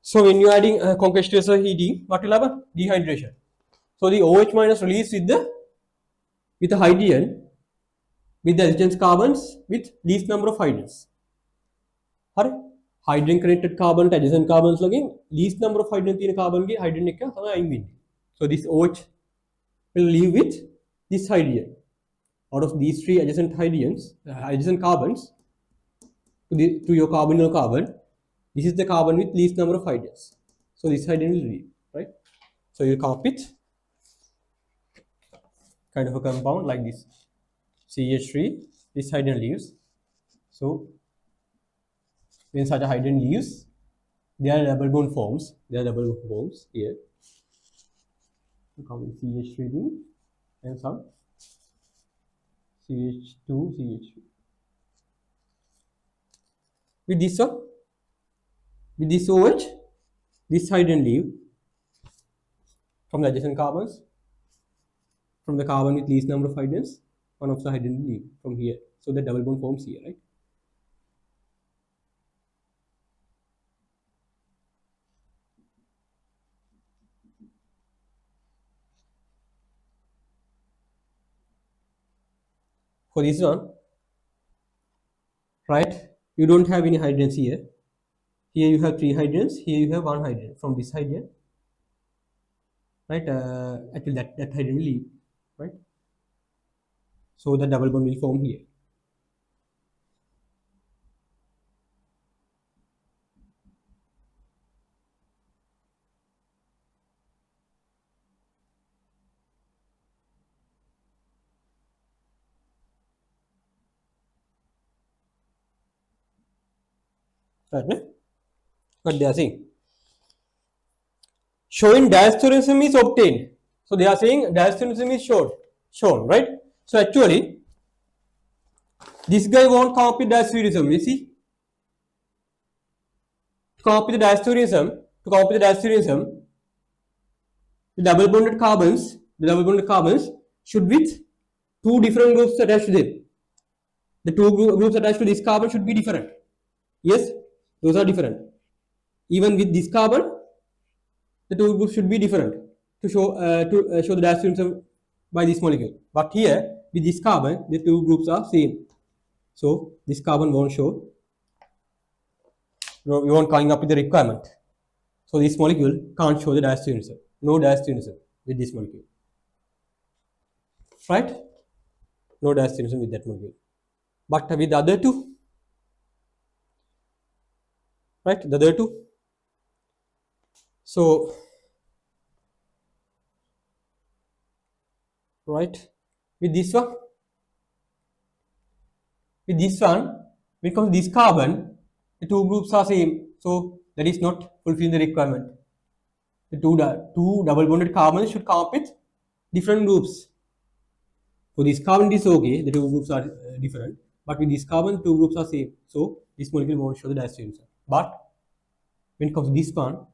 So when you are adding conc H2SO4 heating, what will happen? Dehydration. So the OH minus release with the hydrogen with the adjacent carbons with least number of hydrogens. Her hydrogen connected carbon adjacent carbons लगे least number of hydrogen तीन carbon के hydrogen क्या हमें आएंगे. So this OH will leave with this hydrogen. Out of these 3 adjacent hydrogens, adjacent carbons to your carbonyl carbon, this is the carbon with least number of hydrogens. So this hydrogen will leave, right? So you come up with kind of a compound like this. CH3, this hydrogen leaves. So when such a hydrogen leaves, there are double bond forms. There are double bond forms here. You come with CH3 ring and some CH2, CH3. With this one, with this OH, this hydrogen leave from the adjacent carbons, from the carbon with least number of hydrogens, one of the hydrogen leave from here. So the double bond forms here, right? For this one, right, you don't have any hydrogens here. Here you have 3 hydrogens, here you have 1 hydrogen. From this hydrogen, right, actually that hydrogen will leave, right? So the double bond will form here. Right? What they are saying? Showing diastereoism is obtained. So they are saying diastereoism is shown, right? So actually, this guy won't come up with diastereoism. You see, to come up with the diastereoism, the double bonded carbons should with 2 different groups attached to them. The 2 groups attached to this carbon should be different. Yes, those are different. Even with this carbon, the 2 groups should be different to show the diastereoism by this molecule. But here, with this carbon, the 2 groups are same. So this carbon won't show. We won't coming up with the requirement. So this molecule can't show the diastereoism. No diastereoism with this molecule. Right? No diastereoism with that molecule. But with the other 2, right? The other 2. So, right? With this one, when it comes to this carbon, the two groups are same, so that is not fulfilling the requirement. The two double bonded carbons should come up with different groups. For this carbon, it is okay, the two groups are different, but with this carbon, two groups are same, so this molecule won't show the diastereomers. But when it comes to this one,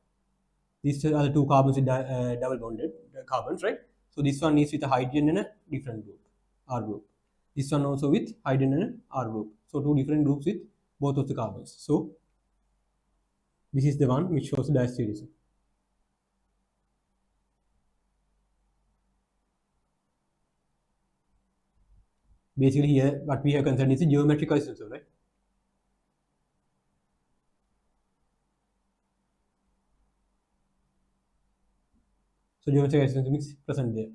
these are the two carbons with double bonded carbons, right? So this one is with a hydrogen and a different group, R group. This one also with hydrogen and a R group. So two different groups with both of the carbons. So this is the one which shows the diastereomer. Basically here what we have concerned is the geometric isomerism, right? So geometric isomerism is present there.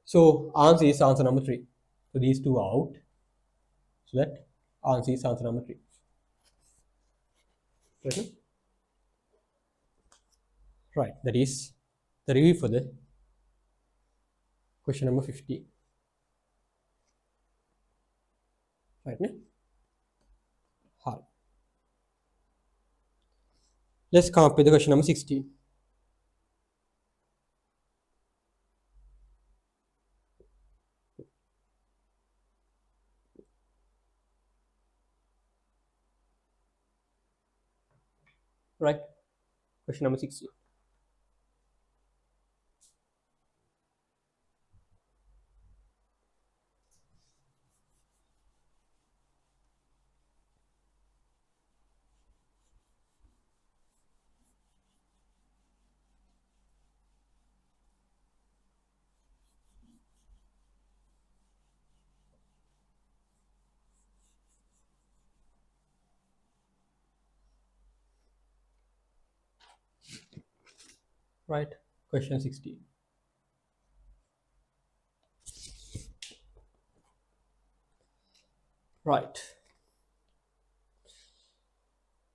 So answer is answer number 3. So these two are out. So that answer is answer number 3. Okay. Right, that is the review for the question number 50. Right, ne? Hi. Let's come up with the question number 60. Right, question number 60. Right, question 60. Right.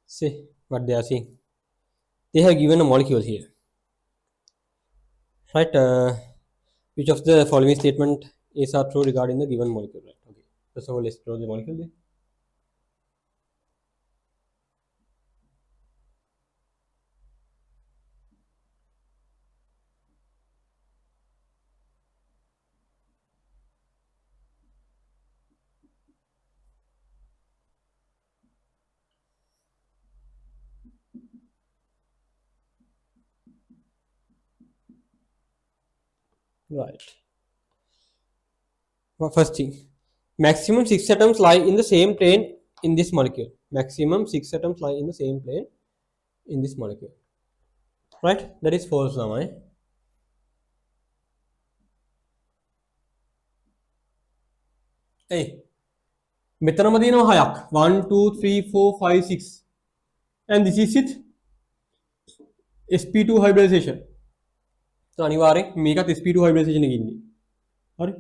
See what they are saying. They have given a molecule here. Right, which of the following statement is are true regarding the given molecule? Right, okay. First of all, let's draw the molecule there. Right. Well, first thing, maximum 6 atoms lie in the same plane in this molecule. Maximum 6 atoms lie in the same plane in this molecule. Right, that is false now, eh? Hey, මෙතනම තියෙනවා 6ක් 1 2 3 4 5 6 and this is it sp2 hybridization. So අනිවාර්යෙන් මේකත් sp2 hybridization එකේ ඉන්නේ. හරි?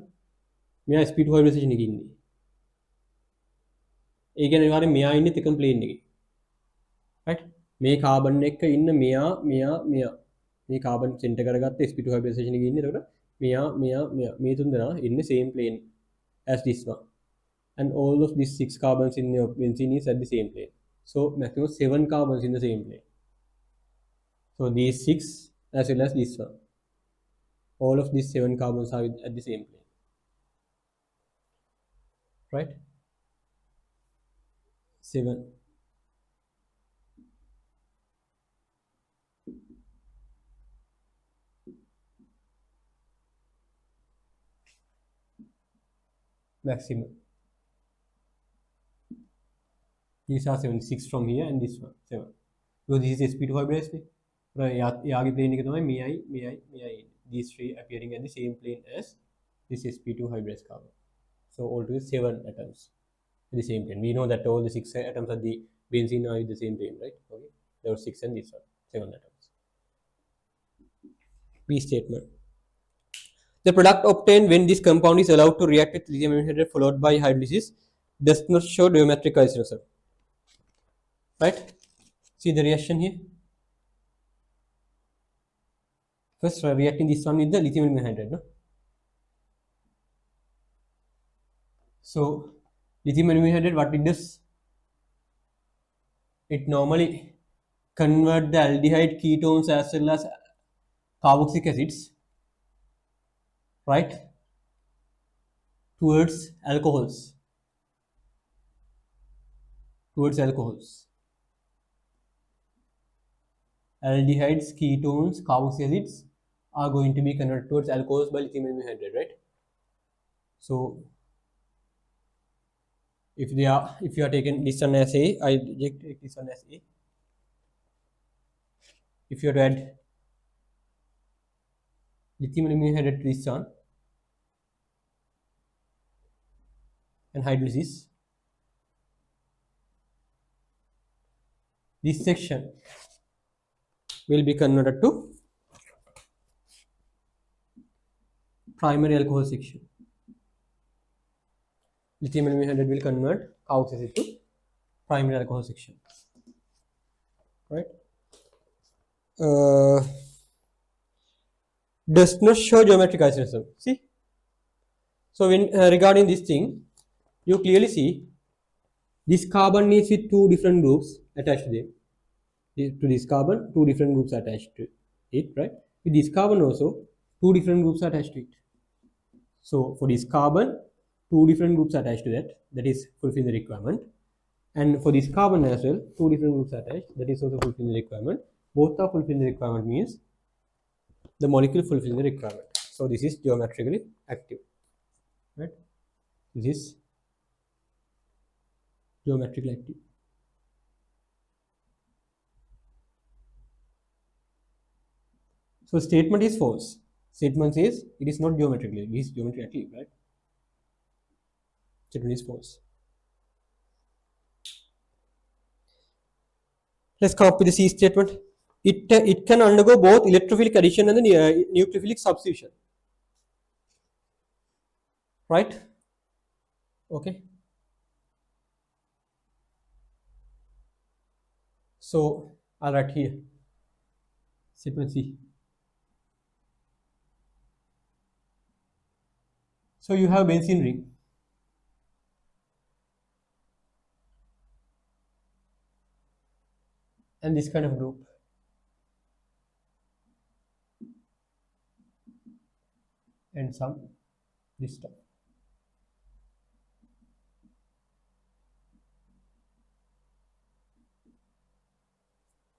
මෙයා sp2 hybridization එකේ ඉන්නේ. ඒ කියන්නේ අනිවාර්යෙන් මෙයා ඉන්නේ second plane එකේ. right? මේ කාබන් එක්ක ඉන්න මෙයා මේ කාබන් සෙන්ටර් කරගත්ත sp2 hybridization එකේ ඉන්නේ. එතකොට මෙයා මේ තුන් දෙනා ඉන්නේ same plane as this one. And all of these 6 carbons in your benzene is at the same plane. So maximum 7 carbons in the same plane. So these 6 as well as this one. All of these 7 carbons are at the same plane. Right? 7. Maximum. These are 7, 6 from here and this one 7. So this is sp2 hybridized. යාගේ plane එක තමයි මෙයයි. These three appearing at the same plane as this sp2 hybridized carbon. So altogether 7 atoms at the same plane. We know that all the 6 atoms at the benzene are in the same plane, right? Okay, there were 6 and this one 7 atoms. B statement. The product obtained when this compound is allowed to react with lithium hydroxide followed by hydrolysis does not show geometric isomerism. Right? See the reaction here. First reacting this one with the lithium hydroxide, no? So lithium aluminum hydride, what it does, it normally convert the aldehyde ketones as well as carboxylic acids, right, towards alcohols, towards alcohols. Aldehydes, ketones, carboxylic acids are going to be converted towards alcohols by lithium aluminum hydride, right? So if you are taking this one as A, I take this one as A. If you are to add lithium aluminum hydride to this one and hydrolysis, this section will be converted to primary alcohol section. Lithium aluminum hydride will convert carboxylic acid to primary alcohol section, right? Does not show geometric isomerism. See, so when regarding this thing, you clearly see this carbon is with two different groups attached to them. To this carbon, two different groups attached to it, right? With this carbon also, two different groups attached to it. So for this carbon, two different groups attached to that, that is fulfilling the requirement. And for this carbon as well, two different groups attached, that is also fulfilling the requirement. Both are fulfilling the requirement means the molecule fulfilling the requirement. So this is geometrically active, right? This is geometrically active. So statement is false. Statement says it is not geometrically, it is geometrically active, right? Statement is false. Let's come up with the C statement. It can undergo both electrophilic addition and the nucleophilic substitution, right? Okay. So I'll write here statement C. So you have benzene ring. And this kind of group. And some this stuff.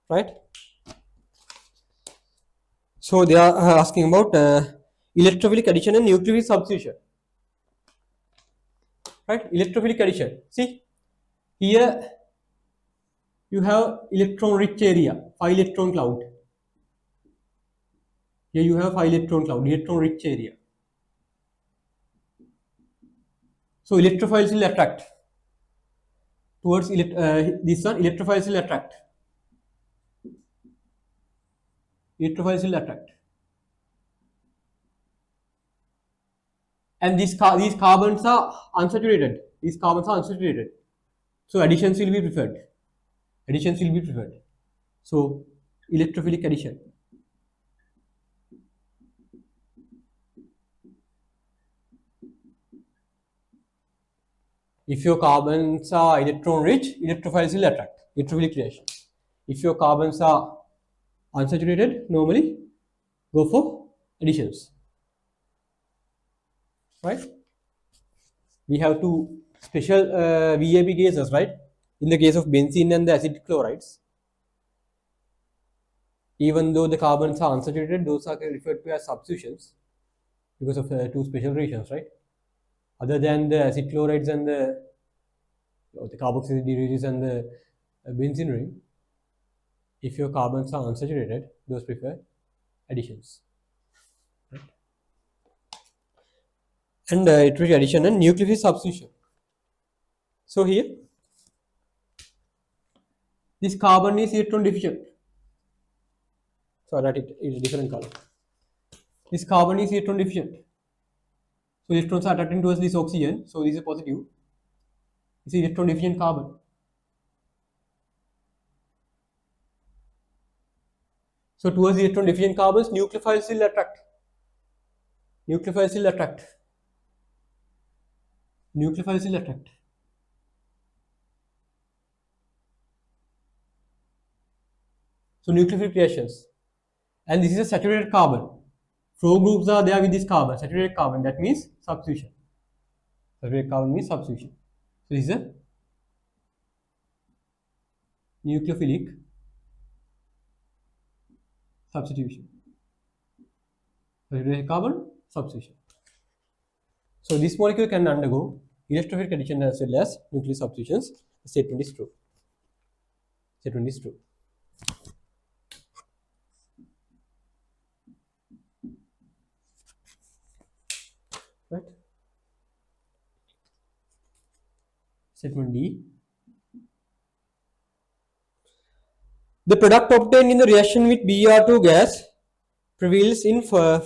Right? So they are asking about electrophilic addition and nucleophilic substitution. Right? Electrophilic addition. See, here you have electron rich area, 5 electron cloud. Here you have 5 electron cloud, electron rich area. So electrophiles will attract towards this one, electrophiles will attract. Electrophiles will attract. And these carbons are unsaturated. These carbons are unsaturated. So additions will be preferred. Additions will be preferred. So electrophilic addition. If your carbons are electron rich, electrophiles will attract. Electrophilic reaction. If your carbons are unsaturated, normally go for additions. Right? We have two special VAB gases, right? In the case of benzene and the acid chlorides, even though the carbons are unsaturated, those are referred to as substitutions because of two special reactions, right? Other than the acid chlorides and the carboxylic derivatives and the benzene ring, if your carbons are unsaturated, those prefer additions. Right? And electrophilic addition and nucleophilic substitution. So here, this carbon is electron deficient. So that it is a different color. This carbon is electron deficient. So electrons are attracting towards this oxygen. So this is positive. This is electron deficient carbon. So towards the electron deficient carbons, nucleophiles will attract. Nucleophiles will attract. nucleophile will attract. So nucleophilic reactions, and this is a saturated carbon. 4 groups are there with this carbon, saturated carbon. That means substitution. Saturated carbon means substitution. So this is a nucleophilic substitution. Saturated carbon substitution. So this molecule can undergo electrophilic addition as well as nuclear substitutions. The statement is true. Statement is true. Right? Statement D. The product obtained in the reaction with Br2 gas prevails in 4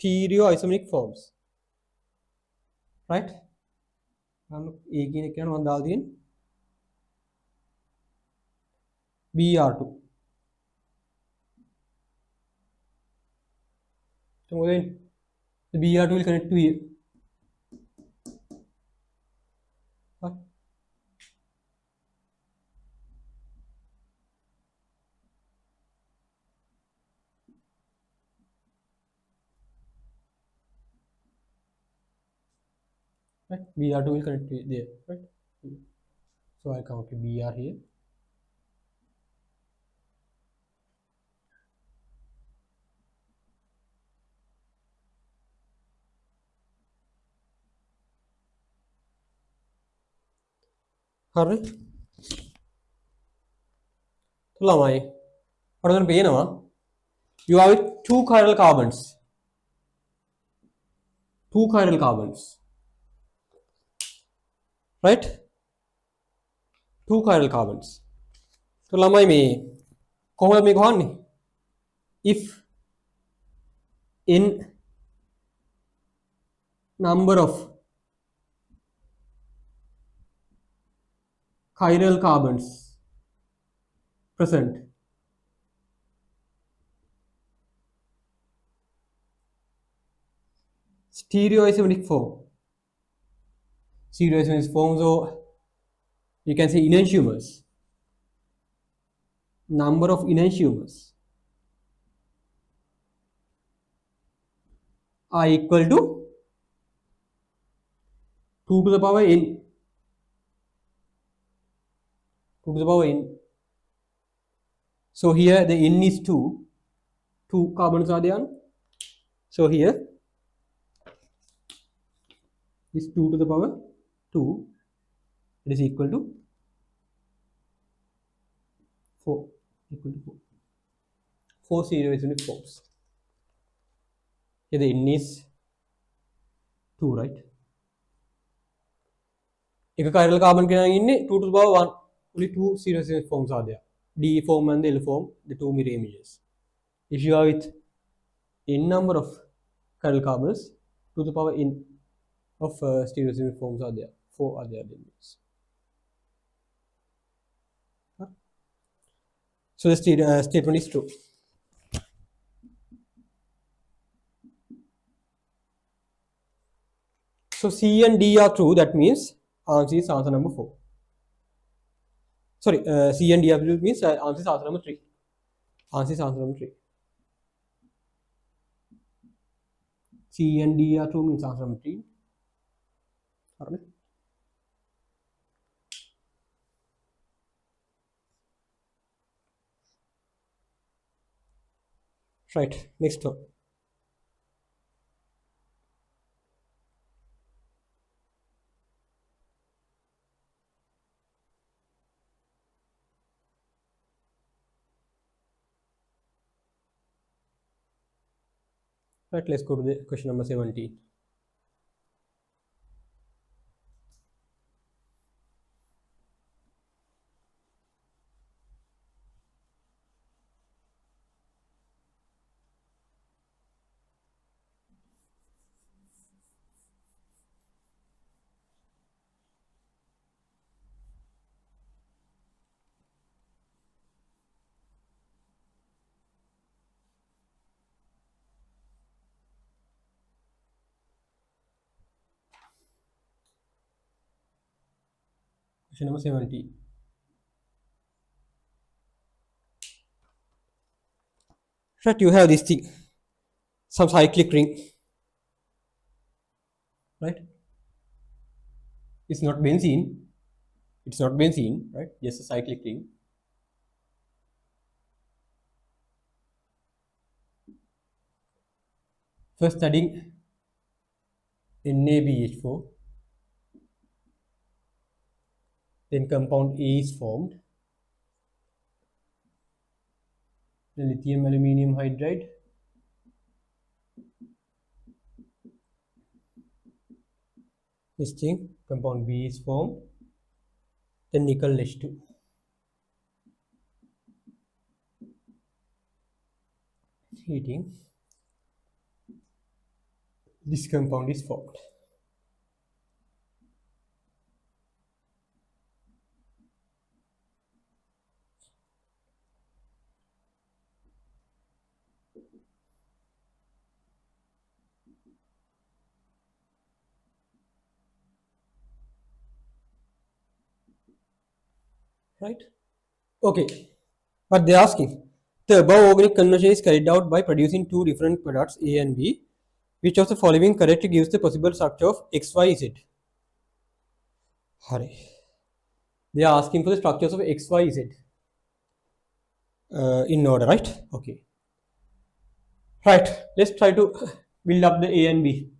stereoisomeric forms. Right? Br2. So then the Br2 will connect to here. Right? Right? Br2 will connect to there. Right? So I count Br here. Alright. So lamai. What are going to you have 2 chiral carbons. 2 chiral carbons. Right? 2 chiral carbons. So lamai me කොහොමද මේක හොන්නේ? If n number of chiral carbons present, stereoisomeric form. Stereoisomeric form, so you can say enantiomers. Number of enantiomers are equal to 2 to the power n. 2 to the power n. So here the n is 2. 2 carbons are there. So here is 2 to the power 2. It is equal to 4. Equal to 4. 4 stereoisomeric forms. Here the n is 2, right? If a chiral carbon can in 2 to the power 1, only 2 stereoisomeric forms are there. D form and the L form, the 2 mirror images. If you are with n number of chiral carbons, 2 to the power n of stereoisomeric forms are there. 4 are there. So the statement is true. So C and D are true. That means answer is answer number 4. Sorry, C and D are true means answer is answer number 3. Answer is answer number 3. C and D are true means answer number 3. Right, next one. Right, let's go to the question number 17. Question number 70. Right, you have this thing, some cyclic ring, right? It's not benzene. It's not benzene, right? Just a cyclic ring. First adding NaBH4, then compound A is formed, then lithium aluminium hydride, this thing, compound B is formed, then nickel H2. Heating, this compound is formed. Right? Okay. But they're asking, the above organic conversion is carried out by producing two different products A and B. Which of the following correctly gives the possible structure of XYZ? Hurry. They are asking for the structures of XYZ in order, right? Okay. Right. Let's try to build up the A and B.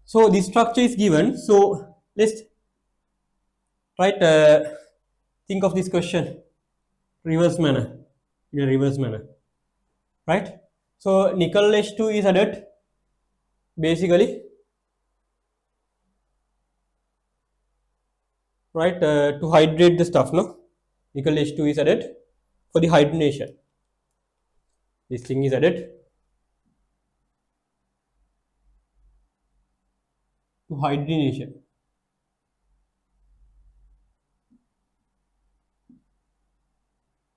So this structure is given. So let's try to think of this question reverse manner, in a reverse manner, right? So nickel H2 is added basically, right, to hydrate the stuff, no? Nickel H2 is added for the hydrogenation. This thing is added to hydrogenation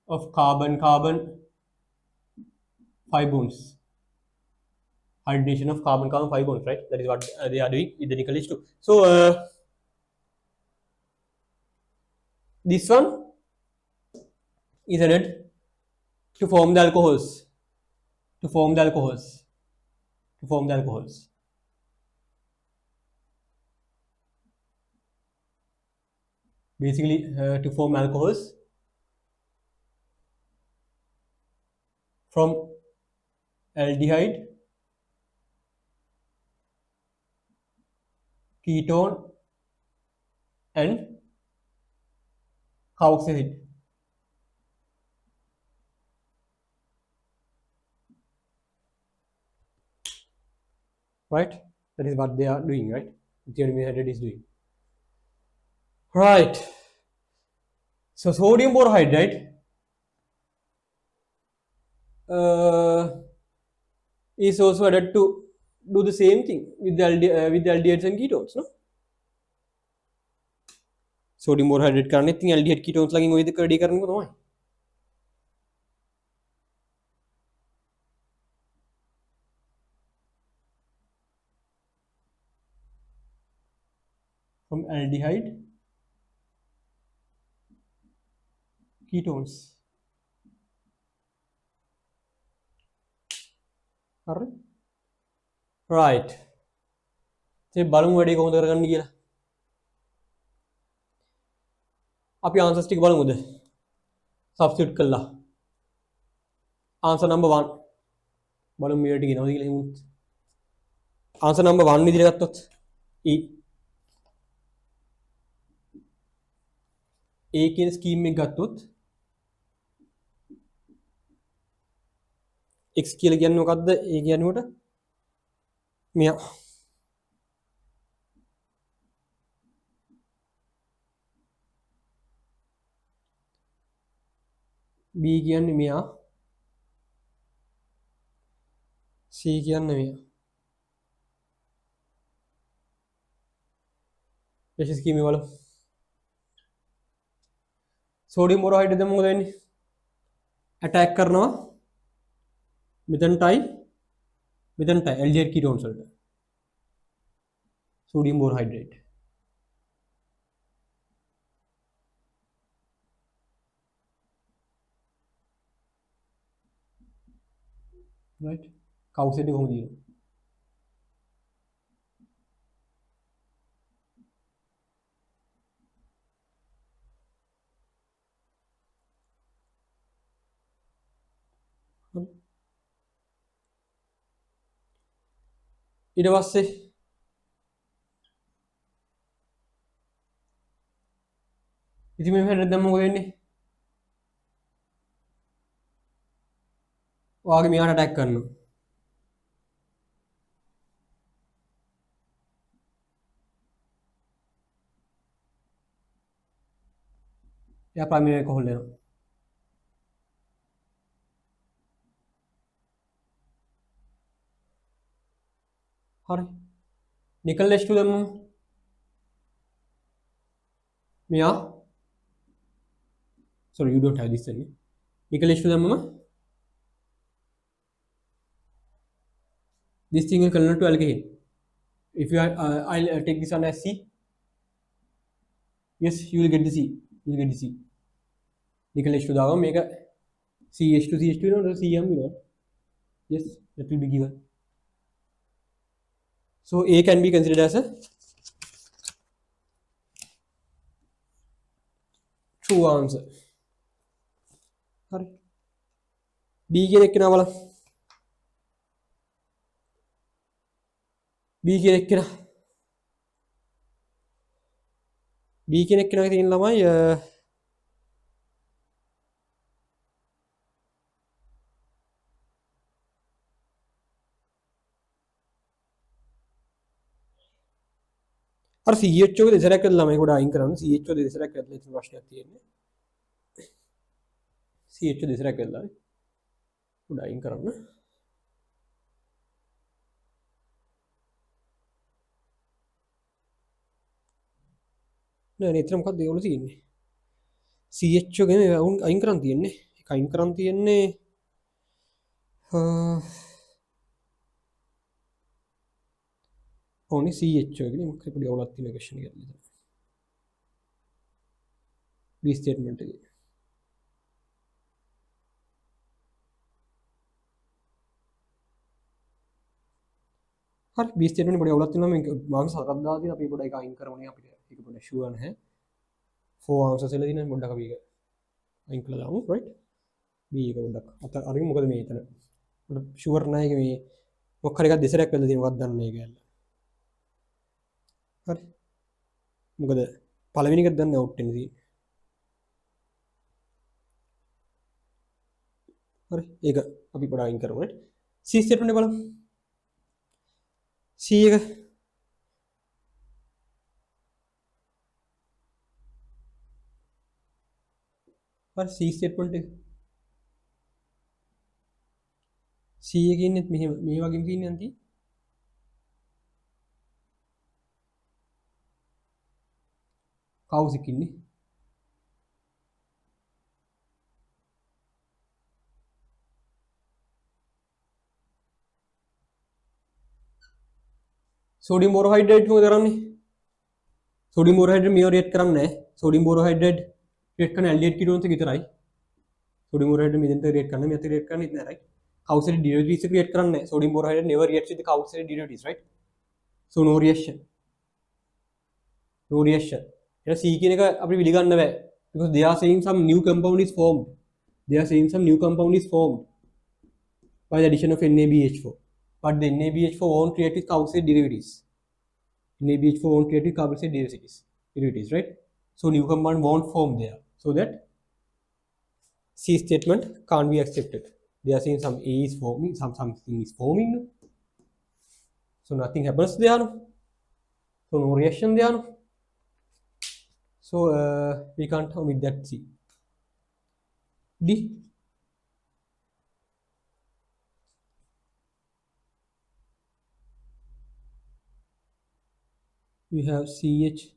of carbon-carbon 5 bonds. Hydrogenation of carbon-carbon 5 bonds, right? That is what they are doing with the nickel H2. So this one is added to form the alcohols. To form the alcohols. To form the alcohols. Basically, to form alcohols from aldehyde, ketone, and carboxylic. Right? That is what they are doing, right? Lithium hydride is doing. Right. So sodium borohydride is also added to do the same thing with the aldehydes and ketones, no? Sodium borohydride කරන්නේ ඉතින් aldehyde ketones ළඟින් ඔය දෙක වැඩි කරනකොට තමයි. From aldehyde ketones. හරි? Right. ඉතින් බලමු වැඩේ කොහොමද කරගන්නේ කියලා. අපි answers ටික බලමුද? Substitute කළා. Answer number 1. බලමු මේ ටික එනවද කියලා හිමුත්. Answer number 1 විදිහට ගත්තොත් E. A කියන ස්කීම් එක ගත්තොත් x කියලා කියන්නේ මොකද්ද? A කියනකොට මෙයා B කියන්නේ මෙයා C කියන්නේ මෙයා. එච්ච ස්කීම් එක බලමු. sodium borohydride දැන් මොකද වෙන්නේ? attack කරනවා මෙතනටයි aldehyde ketones වලට. sodium borohydride right? කවුසෙට් එක කොහොමද තියෙන්නේ? ඊට පස්සේ ඉතින් මේ හැඩ දැම්ම මොකද වෙන්නේ? ඔයාගේ මෙයාට ඇටැක් කරනවා. එයා ප්‍රයිමරි එක හොල්ල වෙනවා. හරි. නිකල් H2 දැම්මම මෙයා sorry you don't have this one. Nickel H2 දැම්මම this thing will convert to alkane. If you are I'll take this one as C. Yes, you will get the C. You will get the C. Nickel H2 Daga make a CH2 CH2 no CM you know. Yes, that will be given. So A can be considered as a true answer. Sorry. B කියන එක නවල. B කියන එක නා. B කියන එක නා තියෙන ළමයි අර CH එක දෙසරක් කරලා ළමයි කොට අයින් කරන්න CH එක දෙසරක් කරලා ඉතින් ප්‍රශ්නයක් තියෙන්නේ CH එක දෙසරක් කරලා කොට අයින් කරන්න නෑ එතන මොකක්ද ඒගොල්ලෝ තියෙන්නේ CH එක ගැන අයින් කරන් තියෙන්නේ ඒක අයින් කරන් තියෙන්නේ ඕනේ CH එක නේ මොකක්ද පොඩි අවුලක් තියෙන ක්වෙස්චන් එකක් විතර B ස්ටේට්මන්ට් එකේ හරි B ස්ටේට්මන්ට් පොඩි අවුලක් තියෙනවා මේක මාර්ක්ස් 7ක් දාලා තියෙනවා අපි පොඩ්ඩක් ඒක අයින් කරමුනේ අපිට ඒක පොඩ්ඩක් ෂුවර් නැහැ 4 answers එලා තියෙනවා පොඩ්ඩක් අපි ඒක අයින් කළා දාමු right B එක පොඩ්ඩක් අත අරින් මොකද මේ එතන පොඩ්ඩක් ෂුවර් නැහැ ඒක මේ මොකක් හරි එකක් දෙසරක් කරලා තියෙනවා මොකක්ද දන්නේ නැහැ කියලා හරි මොකද පළවෙනි එකක් දන්නේ අවුට් වෙන්නේ තියෙන්නේ හරි ඒක අපි පොඩ්ඩක් අයින් කරමු right C ස්ටේට්මන්ට් එක බලමු C එක හරි C ස්ටේට්මන්ට් එක C එකේ ඉන්නේ මෙහෙම මේ වගේම තියෙන්නේ නැන්ති කවුස් එකක් ඉන්නේ සෝඩියම් බෝරෝහයිඩ්‍රේට් මොකද කරන්නේ සෝඩියම් බෝරෝහයිඩ්‍රේට් මේව රියැක්ට් කරන්නේ නැහැ සෝඩියම් බෝරෝහයිඩ්‍රේට් රියැක්ට් කරන ඇල්ඩිහයිඩ් කීටෝන්ස් එක විතරයි sodium borehydride මෙතෙන්ට රියැක්ට් කරන්න මෙතන රියැක්ට් කරන්නේ නැහැ right කවුසෙට derivatives එක රියැක්ට් කරන්නේ නැහැ sodium borehydride never reacts with the කවුසෙට derivatives right so no reaction එහෙනම් C කියන එක අපිට පිළිගන්න බෑ because they are saying some new compound is formed by the addition of NaBH4 but the NaBH4 won't react with Clausius derivatives NaBH4 won't react with Clausius derivatives right so new compound won't form there so that C statement can't be accepted. They are saying some A is forming, something is forming. So nothing happens there. So no reaction there. So we can't omit that C. D. We have CH.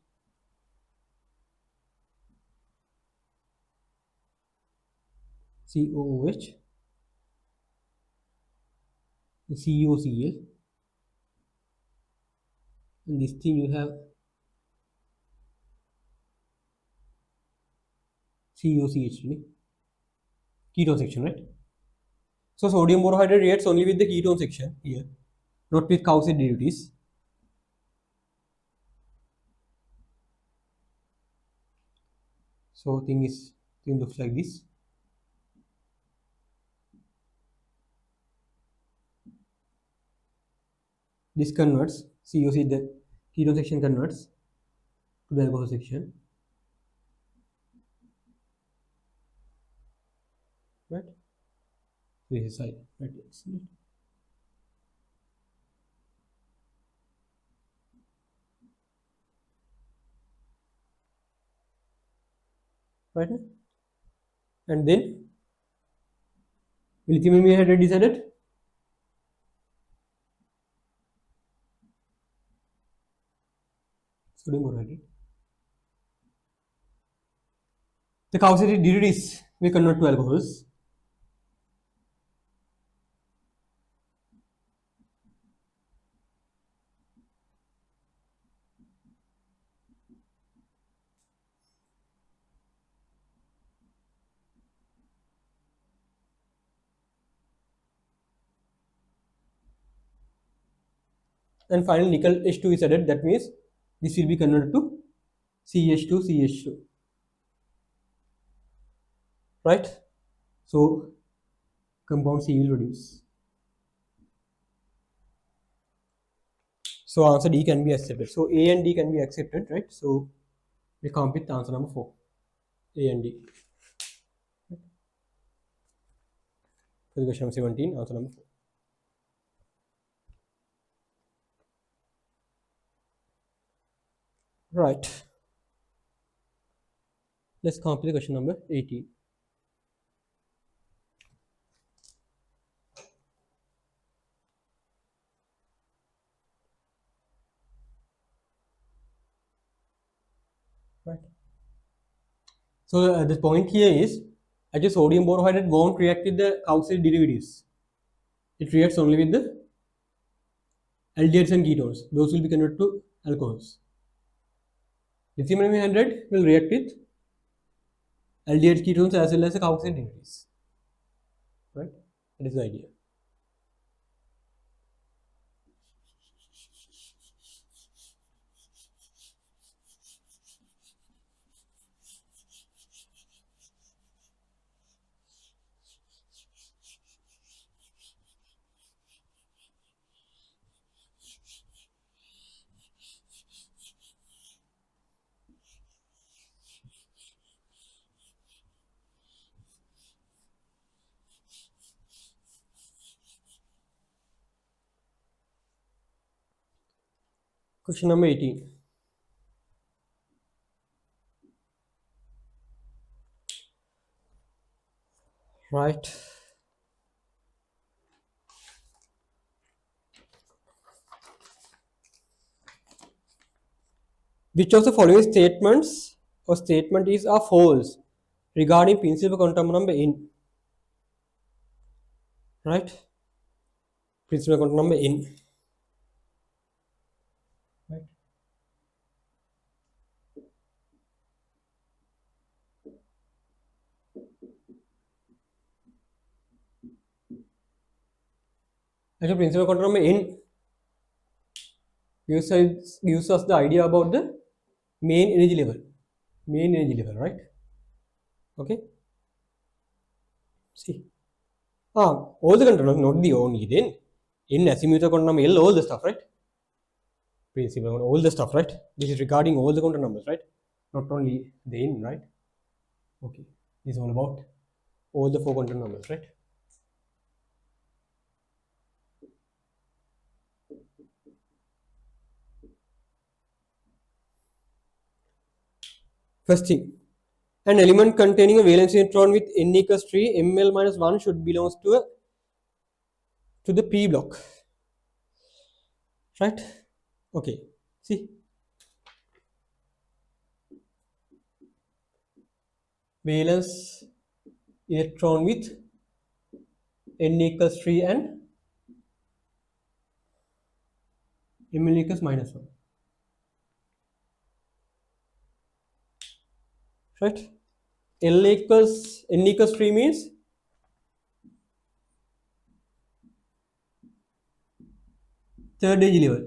COOH, COCl, and this thing you have COCH, ketone section, right? So sodium borohydride reacts only with the ketone section here, not with calcium derivatives. So thing looks like this. This converts COC, the ketone section converts to the alcohol section, right? So this is side, right? Right? And then lithium hydride is added. Sodium borohydride. The calcium derivatives we convert to alcohols. And finally nickel H2 is added. That means this will be converted to CH2, right? So compound C will reduce. So answer D can be accepted. So A and D can be accepted, right? So we complete answer number 4, A and D. For the question number 17, answer number 4. Right. Let's complete the question number 18. Right. So the point here is, actually sodium borohydride won't react with the calcium derivatives. It reacts only with the aldehydes and ketones. Those will be converted to alcohols. Lithium hydride will react with aldehydes, ketones as well as the calcium derivatives. Right? That is the idea. Question number 18. Right. Which of the following statements or statement is a false regarding principal quantum number n? Right? Principal quantum number n. Right? Actually, principal quantum number n gives us the idea about the main energy level. Main energy level, right? Okay. See. All the quantum, not the only then. In azimuthal quantum number L, all the stuff, right? Principal, all the stuff, right? This is regarding all the quantum numbers, right? Not only the n, right? Okay. This is all about all the 4 quantum numbers, right? First thing, an element containing a valence electron with n equals 3, ml minus 1 should belongs to the p block, right? Okay, see, valence electron with n equals 3 and ml equals minus 1, right? N equals 3 means third edge level.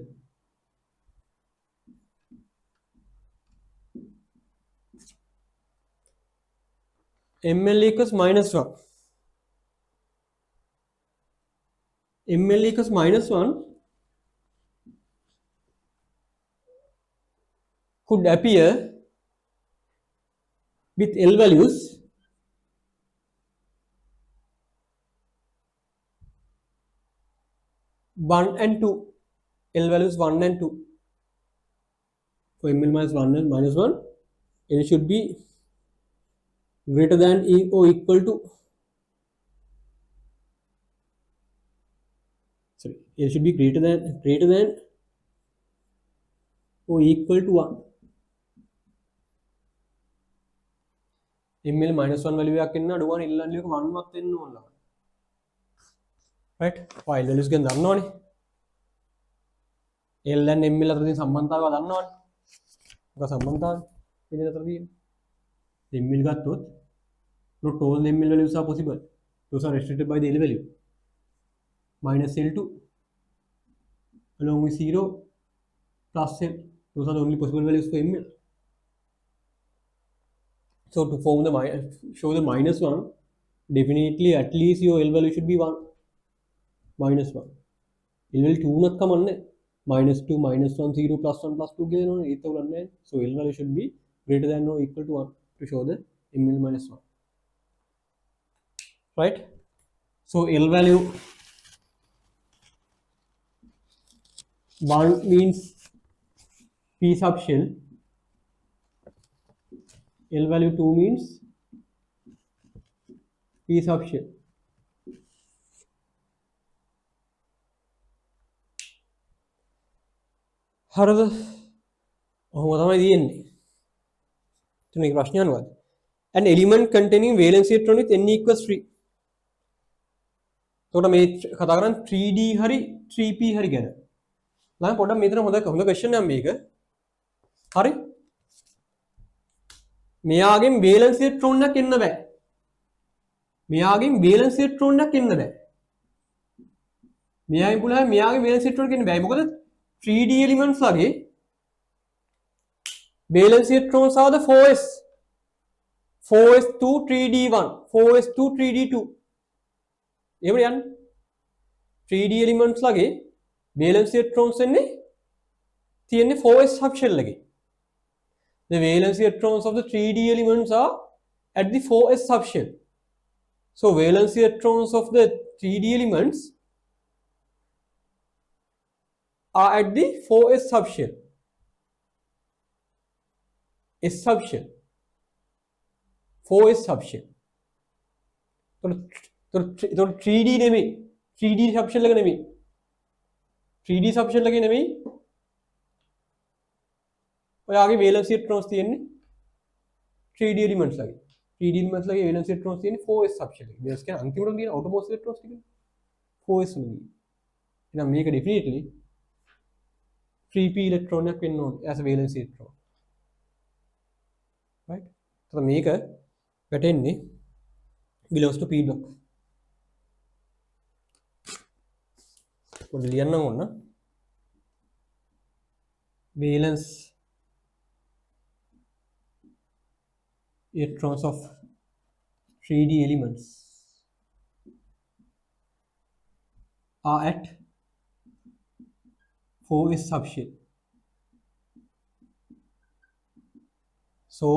ML equals minus 1. ML equals minus 1 could appear with L values one and two. L values 1 and 2. So ML minus 1 and minus 1, L should be greater than or equal to, sorry, L should be greater than or equal to 1. ML minus 1 value එකක් අඩුවන L value එක 1 වත් වෙන්න ඕන. right? L values ගැන දන්නවනේ. L and ML අතර තියෙන සම්බන්ධතාවය දන්නවනේ. මොකක් සම්බන්ධතාවය? මේ දෙක අතර තියෙන. ML ගත්තොත් not all ML values are possible. Those are restricted by the L value. Minus L2 along with 0 plus L. Those are the only possible values for ML. So to form the show the minus 1, definitely at least your L value should be 1. Minus 1. L value 2 not come on. Minus 2, minus 1, 0, plus 1, plus 2 given. So L value should be greater than or equal to 1 to show the ML minus 1. Right? So L value 1 means P sub shell. L value 2 means P sub shell. හරිද? ඔහොම තමයි තියෙන්නේ. එතන මේක ප්‍රශ්නයක් නේද? An element containing valence electron with n equals 3. එතකොට මේ කතා කරන්නේ 3D හරි 3P හරි ගැන. ළම පොඩ්ඩක් මෙතන හොඳ question එකක් මේක. හරි? මෙයාගෙන් valence electron එකක් එන්න බෑ. මෙයාගෙන් valence electron එකක් එන්න බෑ. මෙයාගෙන් පුළුවන් මෙයාගෙන් valence electron එකක් එන්න බෑ. මොකද 3D elements lage valence electrons are the 4s 4s2 3d1 4s2 3d2 එහෙමද යන්නේ 3D elements lage valence electrons එන්නේ තියෙන්නේ 4s subshell එකේ the valence electrons of the 3D elements are at the 4s subshell so valence electrons of the 3D elements are at the 4s subshell. S subshell. 4s subshell. तो 3D නෙමෙයි. 3D subshell එක නෙමෙයි. 3D subshell එකේ නෙමෙයි. ඔයාගේ valence electrons තියෙන්නේ 3D elements ලගේ. 3D elements ලගේ valence electrons තියෙන්නේ 4s subshell එකේ. මේක කියන්නේ අන්තිමට තියෙන outermost electrons ටික 4s වලදී. එහෙනම් මේක definitely 3p electron එකක් වෙන්න ඕනේ as a valence electron. Right? So මේක වැටෙන්නේ belongs to p block. පොඩ්ඩ ලියන්න ඕන. Valence electrons of 3D elements are at 4s subshell. So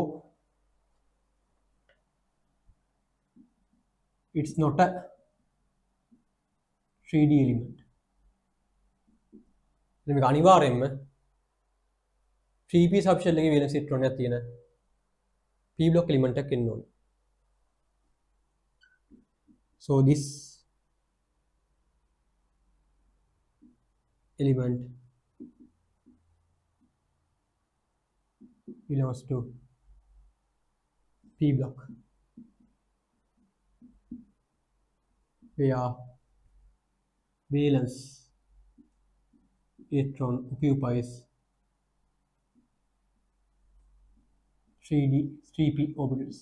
it's not a 3D element. මේක අනිවාර්යයෙන්ම 3p subshell එකේ valence electron එකක් තියෙන p block element එකක් වෙන්න ඕනේ. So this element belongs to p block where valence electron occupies 3p orbitals.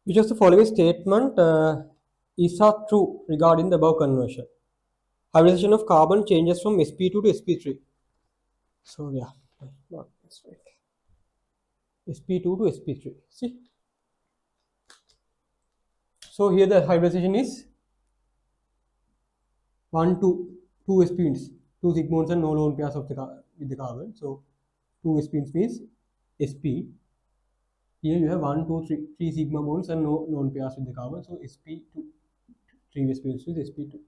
Which of the following statement is not true regarding the above conversion? Hybridization of carbon changes from sp2 to sp3. So yeah, not that's right. sp2 to sp3. See, so here the hybridization is 1 2 sps, 2 sigma and no lone pairs of with the carbon. So 2 sps means sp. Here you have 1 2 3 sigma bonds and no lone pairs with the carbon. So sp2, 3 sps with sp2.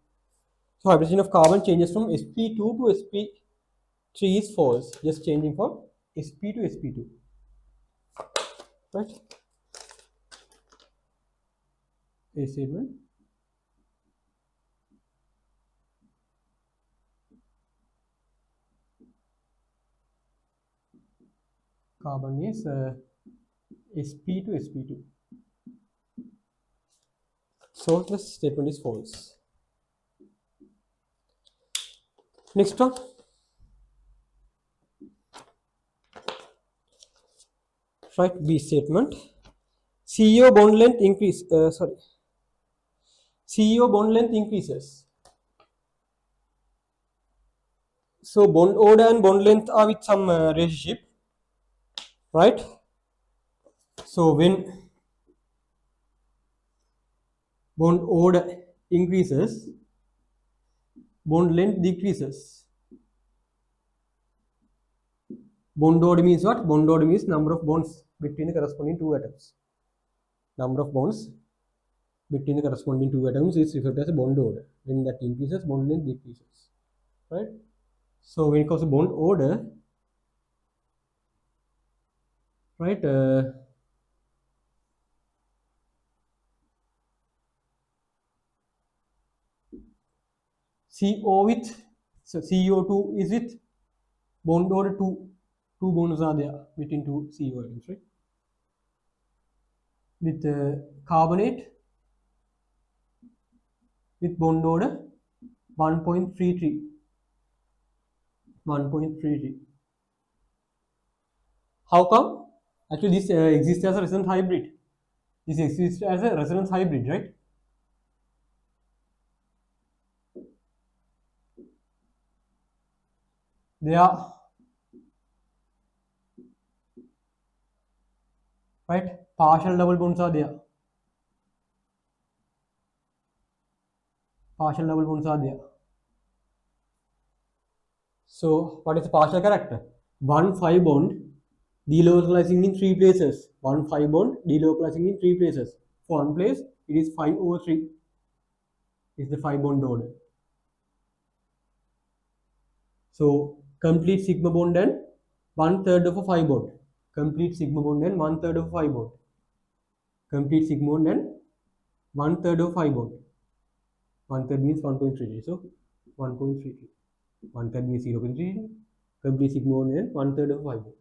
So hybridization of carbon changes from sp2 to sp3 is false, just changing from sp to sp2, right? A statement. Carbon is sp to sp2. So the statement is false. Next one. Right, B statement. CEO bond length CEO bond length increases. So bond order and bond length are with some relationship, right? So when bond order increases, bond length decreases. Bond order means what? Bond order means number of bonds between the corresponding two atoms. Number of bonds between the corresponding two atoms is referred to as a bond order. When that increases, bond length decreases, right? So when it comes to bond order, right? CO with, so CO2 is with bond order 2. Two bonds are there between two CO atoms, right? With carbonate with bond order 1.33. 1.33. How come? Actually, this exists as a resonance hybrid. This exists as a resonance hybrid, right? They are, right? Partial double bonds are there. Partial double bonds are there. So what is the partial character? 1 5 bond delocalizing in 3 places. 1 5 bond delocalizing in 3 places. For one place, it is 5 over 3. Is the 5 bond order. So complete sigma bond and 1/3 of a 5 bond. Complete sigma bond and 1/3 of a 5 bond. Complete sigma bond and 1/3 of 5 bond. 1/3 means 1.33. So 1.33. 1/3 means 0.33. Complete sigma bond and 1/3 of 5 bond.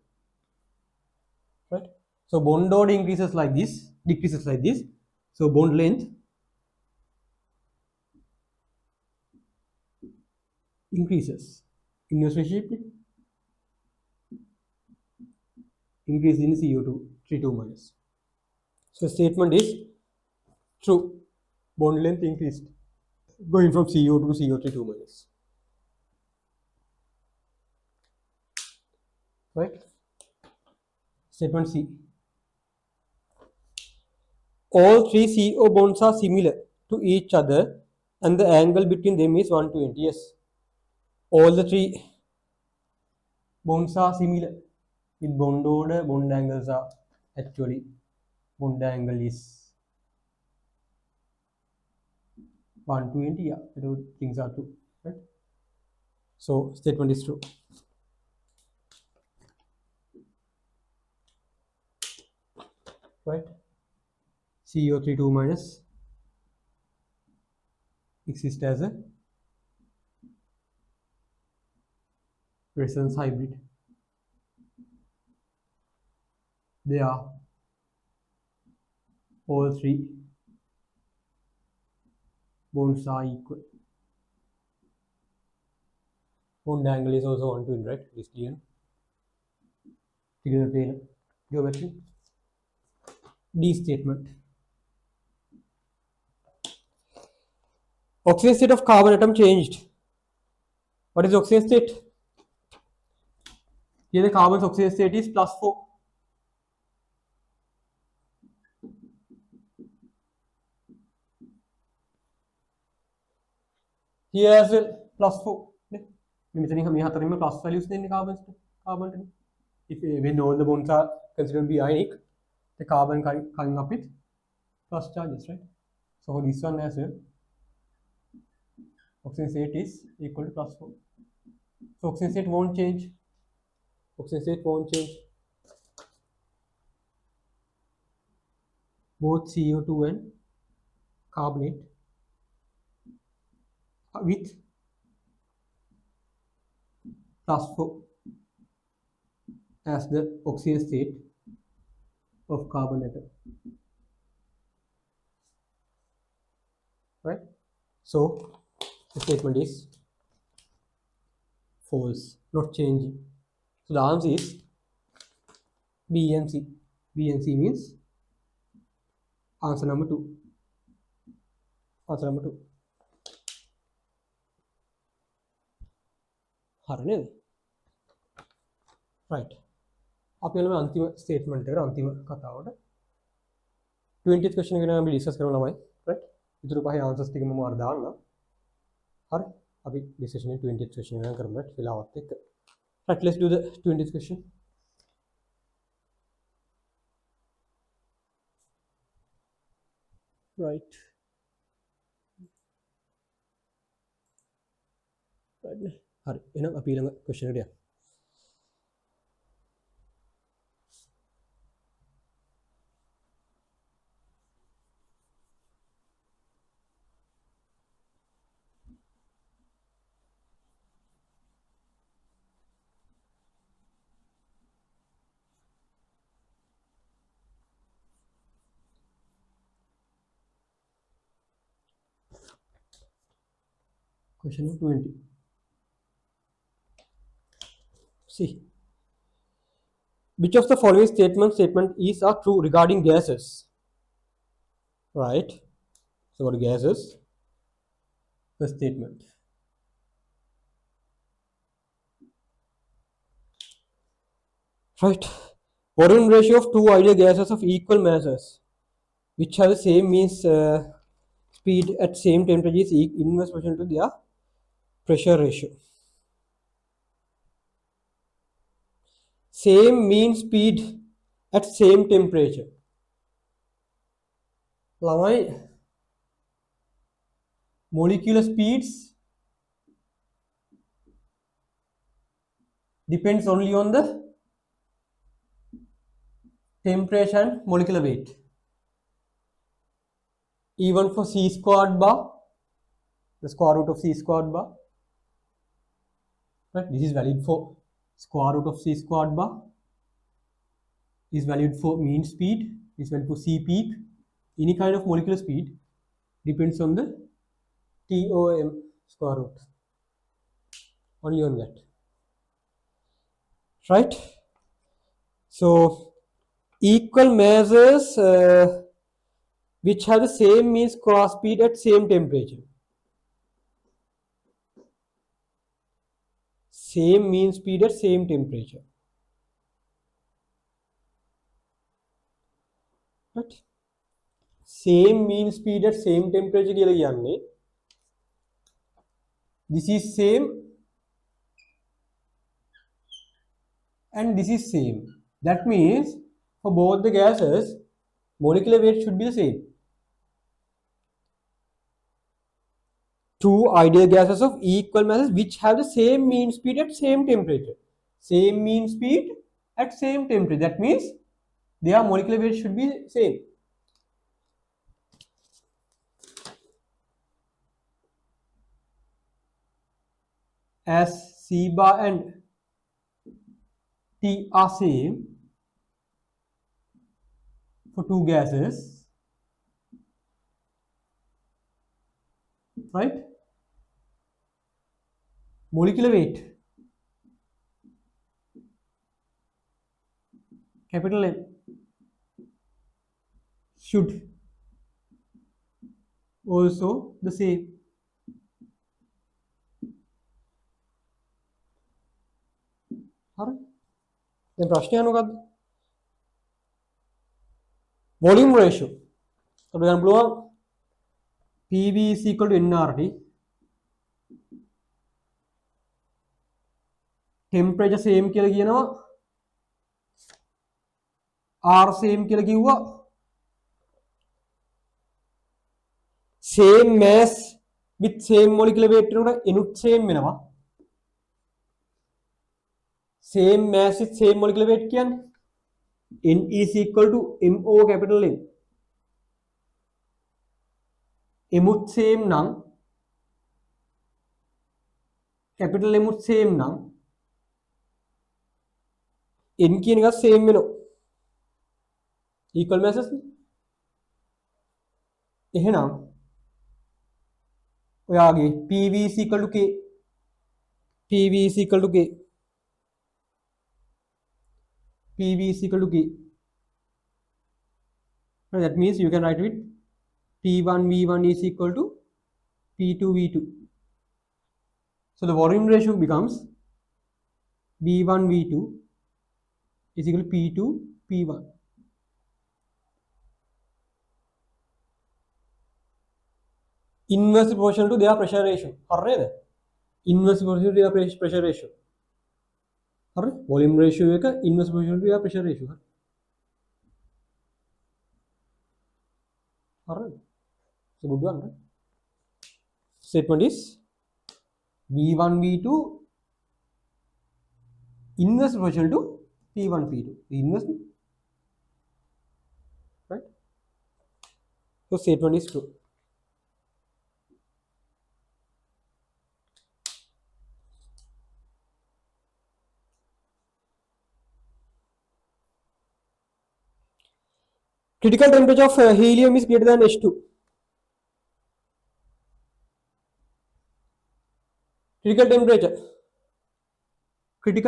Right? So bond order increases like this, decreases like this. So bond length increases. Inverse relationship increase in CO2 3 2 minus. So statement is true. Bond length increased going from CO2 to CO3 2 minus. Right? Statement C. All three CO bonds are similar to each other and the angle between them is 120. Yes. All the three bonds are similar. With bond order, bond angles are actually, bond angle is 120. Yeah, things are true. Right? So statement is true. Right? CO3 2 minus exists as a resonance hybrid. They are all three bonds are equal. Bond angle is also 120, right? This clear. Figure plane geometry. D statement. Oxygen state of carbon atom changed. What is the oxygen state? Here the carbon's oxygen state is +4. Here as well +4. මෙතනින් මේ හතරෙම plus values දෙන්නේ carbon. If when all the bonds are considered to be ionic, the carbon coming up with plus charges, right? So this one as well, oxygen state is equal to +4. So oxygen state won't change. Oxygen state won't change. Both CO2 and carbonate with +4 as the oxygen state of carbon atom, right? So the statement is false, not changing. So the answer is B and C. B and C means answer number 2. Answer number 2. හරි නේද? right. අපි යනවා අන්තිම statement එකට, අන්තිම කතාවට. 20th question එක ගැන අපි ඩිස්කස් කරමු ළමයි. right. ඉතුරු පහේ ආන්සර්ස් ටික මම අර දාන්නම්. හරි. අපි ඩිස්කෂන් එක 20th question එක ගැන කරමු right වෙලාවත් එක්ක. right, let's do the 20th question. right. right. හරි. එහෙනම් අපි ඊළඟ question එකට යමු. Question number 20. See, which of the following statement is are true regarding gases? Right. So what are gases? First statement. Right. Volume ratio of two ideal gases of equal masses, which have the same means speed at same temperature, is inverse proportional to their pressure ratio. Same mean speed at same temperature. ළමයි molecular speeds depends only on the temperature and molecular weight. Even for c squared bar, the square root of c squared bar, right? This is valid for square root of c squared bar, is valid for mean speed, is valid for c peak. Any kind of molecular speed depends on the TOM square root, only on that, right? So equal masses which have the same mean square speed at same temperature. Same mean speed at same temperature. Right? Same mean speed at same temperature කියලා කියන්නේ this is same and this is same. That means for both the gases, molecular weight should be the same. Two ideal gases of equal masses which have the same mean speed at same temperature. Same mean speed at same temperature. That means their molecular weight should be same. As C bar and T are same for two gases, right? Molecular weight, capital M, should also the same. දැන් ප්‍රශ්නය මොකද්ද? volume ratio. අපිට ගන්න පුළුවන් PV is equal to nRT, temperature same කියලා කියනවා, R same කියලා කිව්වා, same mass with same molecular weight එනකොට එනුත් same වෙනවා. same mass with same molecular weight කියන්නේ N is equal to MO capital M. එමුත් same නම් capital එමුත් same නම් N කියන එක same වෙනවා. equal masses නේ. එහෙනම් ඔයාගේ PV is equal to K. PV is equal to K. PV is equal to K. That means you can write it P1 V1 is equal to P2 V2. So the volume ratio becomes V1 V2 is equal to P2 P1. Inversely proportional to their pressure ratio. හරිද? Inversely proportional to their pressure ratio. හරි? Volume ratio එක inversely proportional to their pressure ratio. Alright, so good one, right? Statement is V1 V2 inverse proportional to P1 P2. Inverse, right? So statement is true. Critical temperature of helium is greater than H2. Critical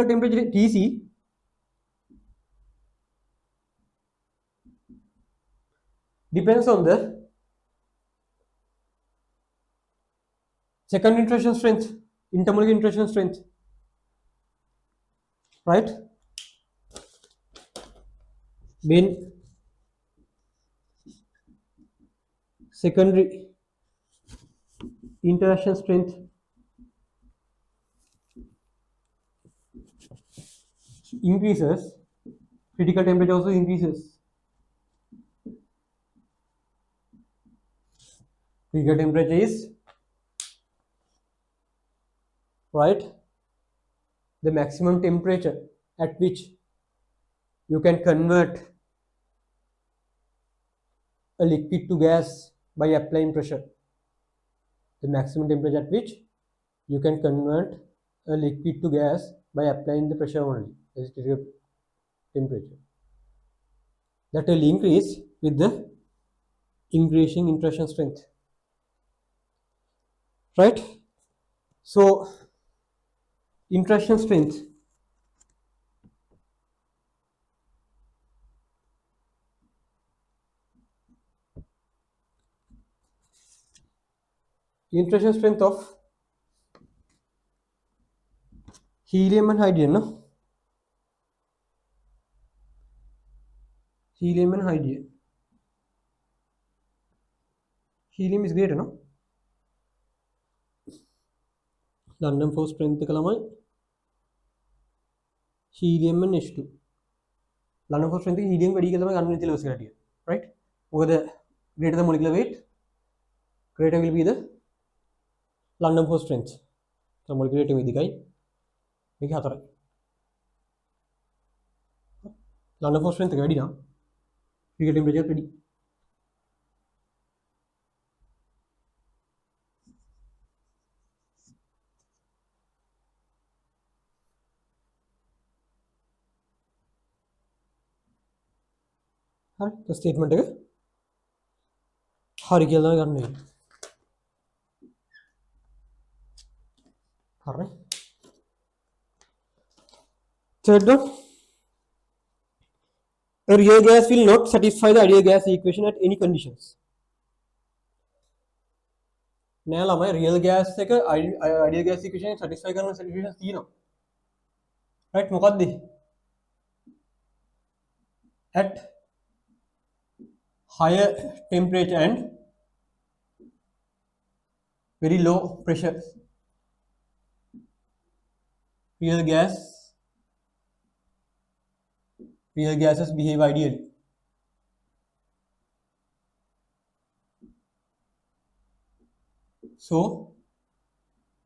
temperature TC depends on the second interaction strength, intermolecular interaction strength, right? When secondary interaction strength increases, critical temperature also increases. Critical temperature is, right, the maximum temperature at which you can convert a liquid to gas by applying pressure. The maximum temperature at which you can convert a liquid to gas by applying the pressure only. That is critical temperature. That will increase with the increasing interaction strength. Right? So, interaction strength of helium and hydrogen, no? Helium and hydrogen. Helium is greater, no? London force strength එක ළමයි helium and H2. London force strength එක helium වැඩි කියලා තමයි ගන්න තියෙන ලෙවස් එකට. Right? මොකද greater the molecular weight, greater will be the London force strength. So molecular weight එකයි මේක 4යි. London force strength එක වැඩි නම් critical temperature වැඩි. හරි, ඒ ස්ටේට්මන්ට් එක හරි කියලා ගන්න ඕනේ. හරි. Third one, a real gas will not satisfy the ideal gas equation at any conditions. නෑ ළමයි, real gas එක ideal gas equation satisfy කරන situations තියෙනවා. right, මොකක්ද? at higher temperature and very low pressure. Real gases behave ideally. So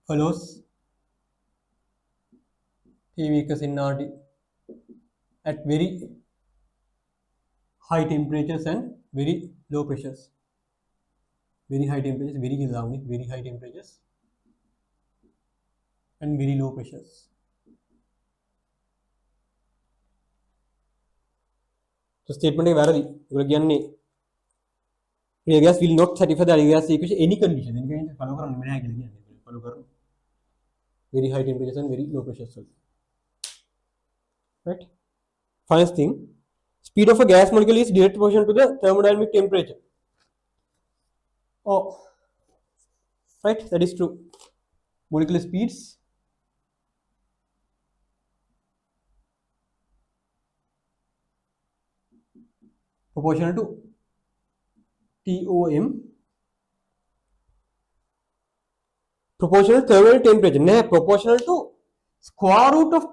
follows PVCs in RT at very high temperatures and very low pressures. Very high temperatures, very high temperatures and very low pressures. So statement වැරදි. ඔයගොල්ලෝ කියන්නේ real gas will not satisfy the real gas equation any condition. Any condition follow කරන්න බෑ කියලා කියන්නේ. Follow කරන්න. Very high temperatures and very low pressures. Right? First thing, speed of a gas molecule is direct proportional to the thermodynamic temperature. Oh, right, that is true. Molecular speeds proportional to TOM proportional thermal temperature. No, proportional to square root of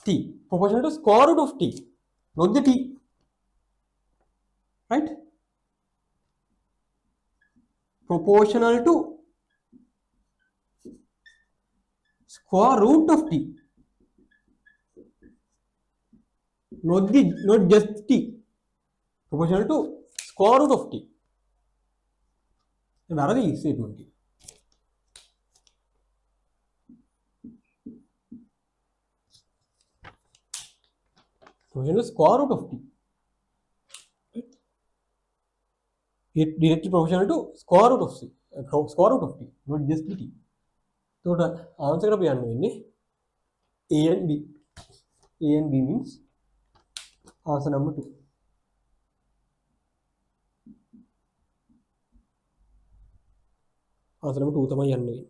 T. Proportional to square root of T, not the T. Right? Proportional to square root of T, not just T. Proportional to square root of T. Very easy statement. Proportional to square root of T. It directly proportional to square root of C, square root of T, not just T. So the answer of A and B. A and B means answer number 2. Answer number 2 තමයි යන්න වෙන්නේ.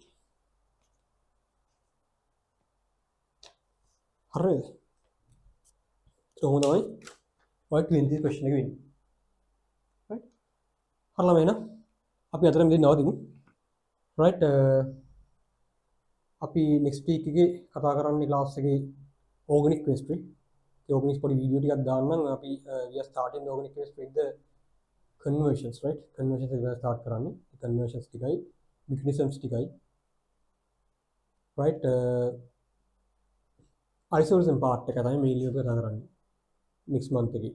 හරිද? කොහොමද තමයි ඔය 20 question එක වෙන්නේ. Right? හරිලා එහෙනම් අපි අතර මෙතන නවතිමු. Right? අපි next week එකේ කතා කරන්නේ class එකේ organic chemistry. ඒ organic පොඩි වීඩියෝ ටිකක් දාන්නම්. අපි we are starting the organic chemistry with the conversions, right? Conversions එක start කරන්නේ. Conversions ටිකයි mechanisms ටිකයි. Right? Isomerism part එක තමයි mainly ඔබ කතා කරන්නේ. Next month එකේ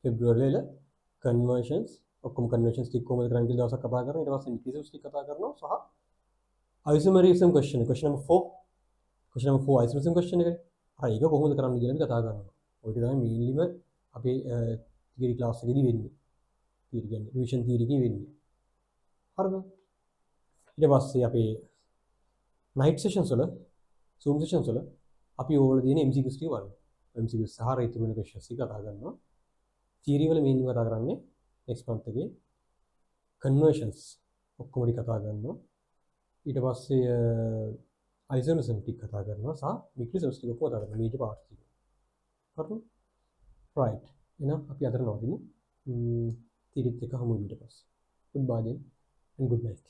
February වල conversions ඔක්කොම conversions ටික කොහොමද කරන්නේ කියලා දවසක් කතා කරනවා. ඊට පස්සේ mechanisms ටික කතා කරනවා සහ isomerism question number 4 isomerism question එක. හරි ඒක කොහොමද කරන්නේ කියලා අපි කතා කරනවා. ඔය ටික තමයි mainlyම අපේ theory class එකේදී වෙන්නේ. theory කියන්නේ revision theory එකේ වෙන්නේ. හරිද? ඊට පස්සේ අපේ night sessions වල zoom sessions වල අපි ඕවල තියෙන MCQs ටික බලනවා. MCQs සහ රේතු වෙන questions ටික කතා කරනවා. theory වල mainly කතා කරන්නේ next month එකේ conversions ඔක්කොම ටික කතා කරනවා. ඊට පස්සේ isomerism ටික කතා කරනවා සහ mechanisms ටික කතා කරනවා major parts ටික. හරිද? right. එහෙනම් අපි අතර නවතිමු. theory එක හමු ඊට පස්සේ. goodbye then and good night.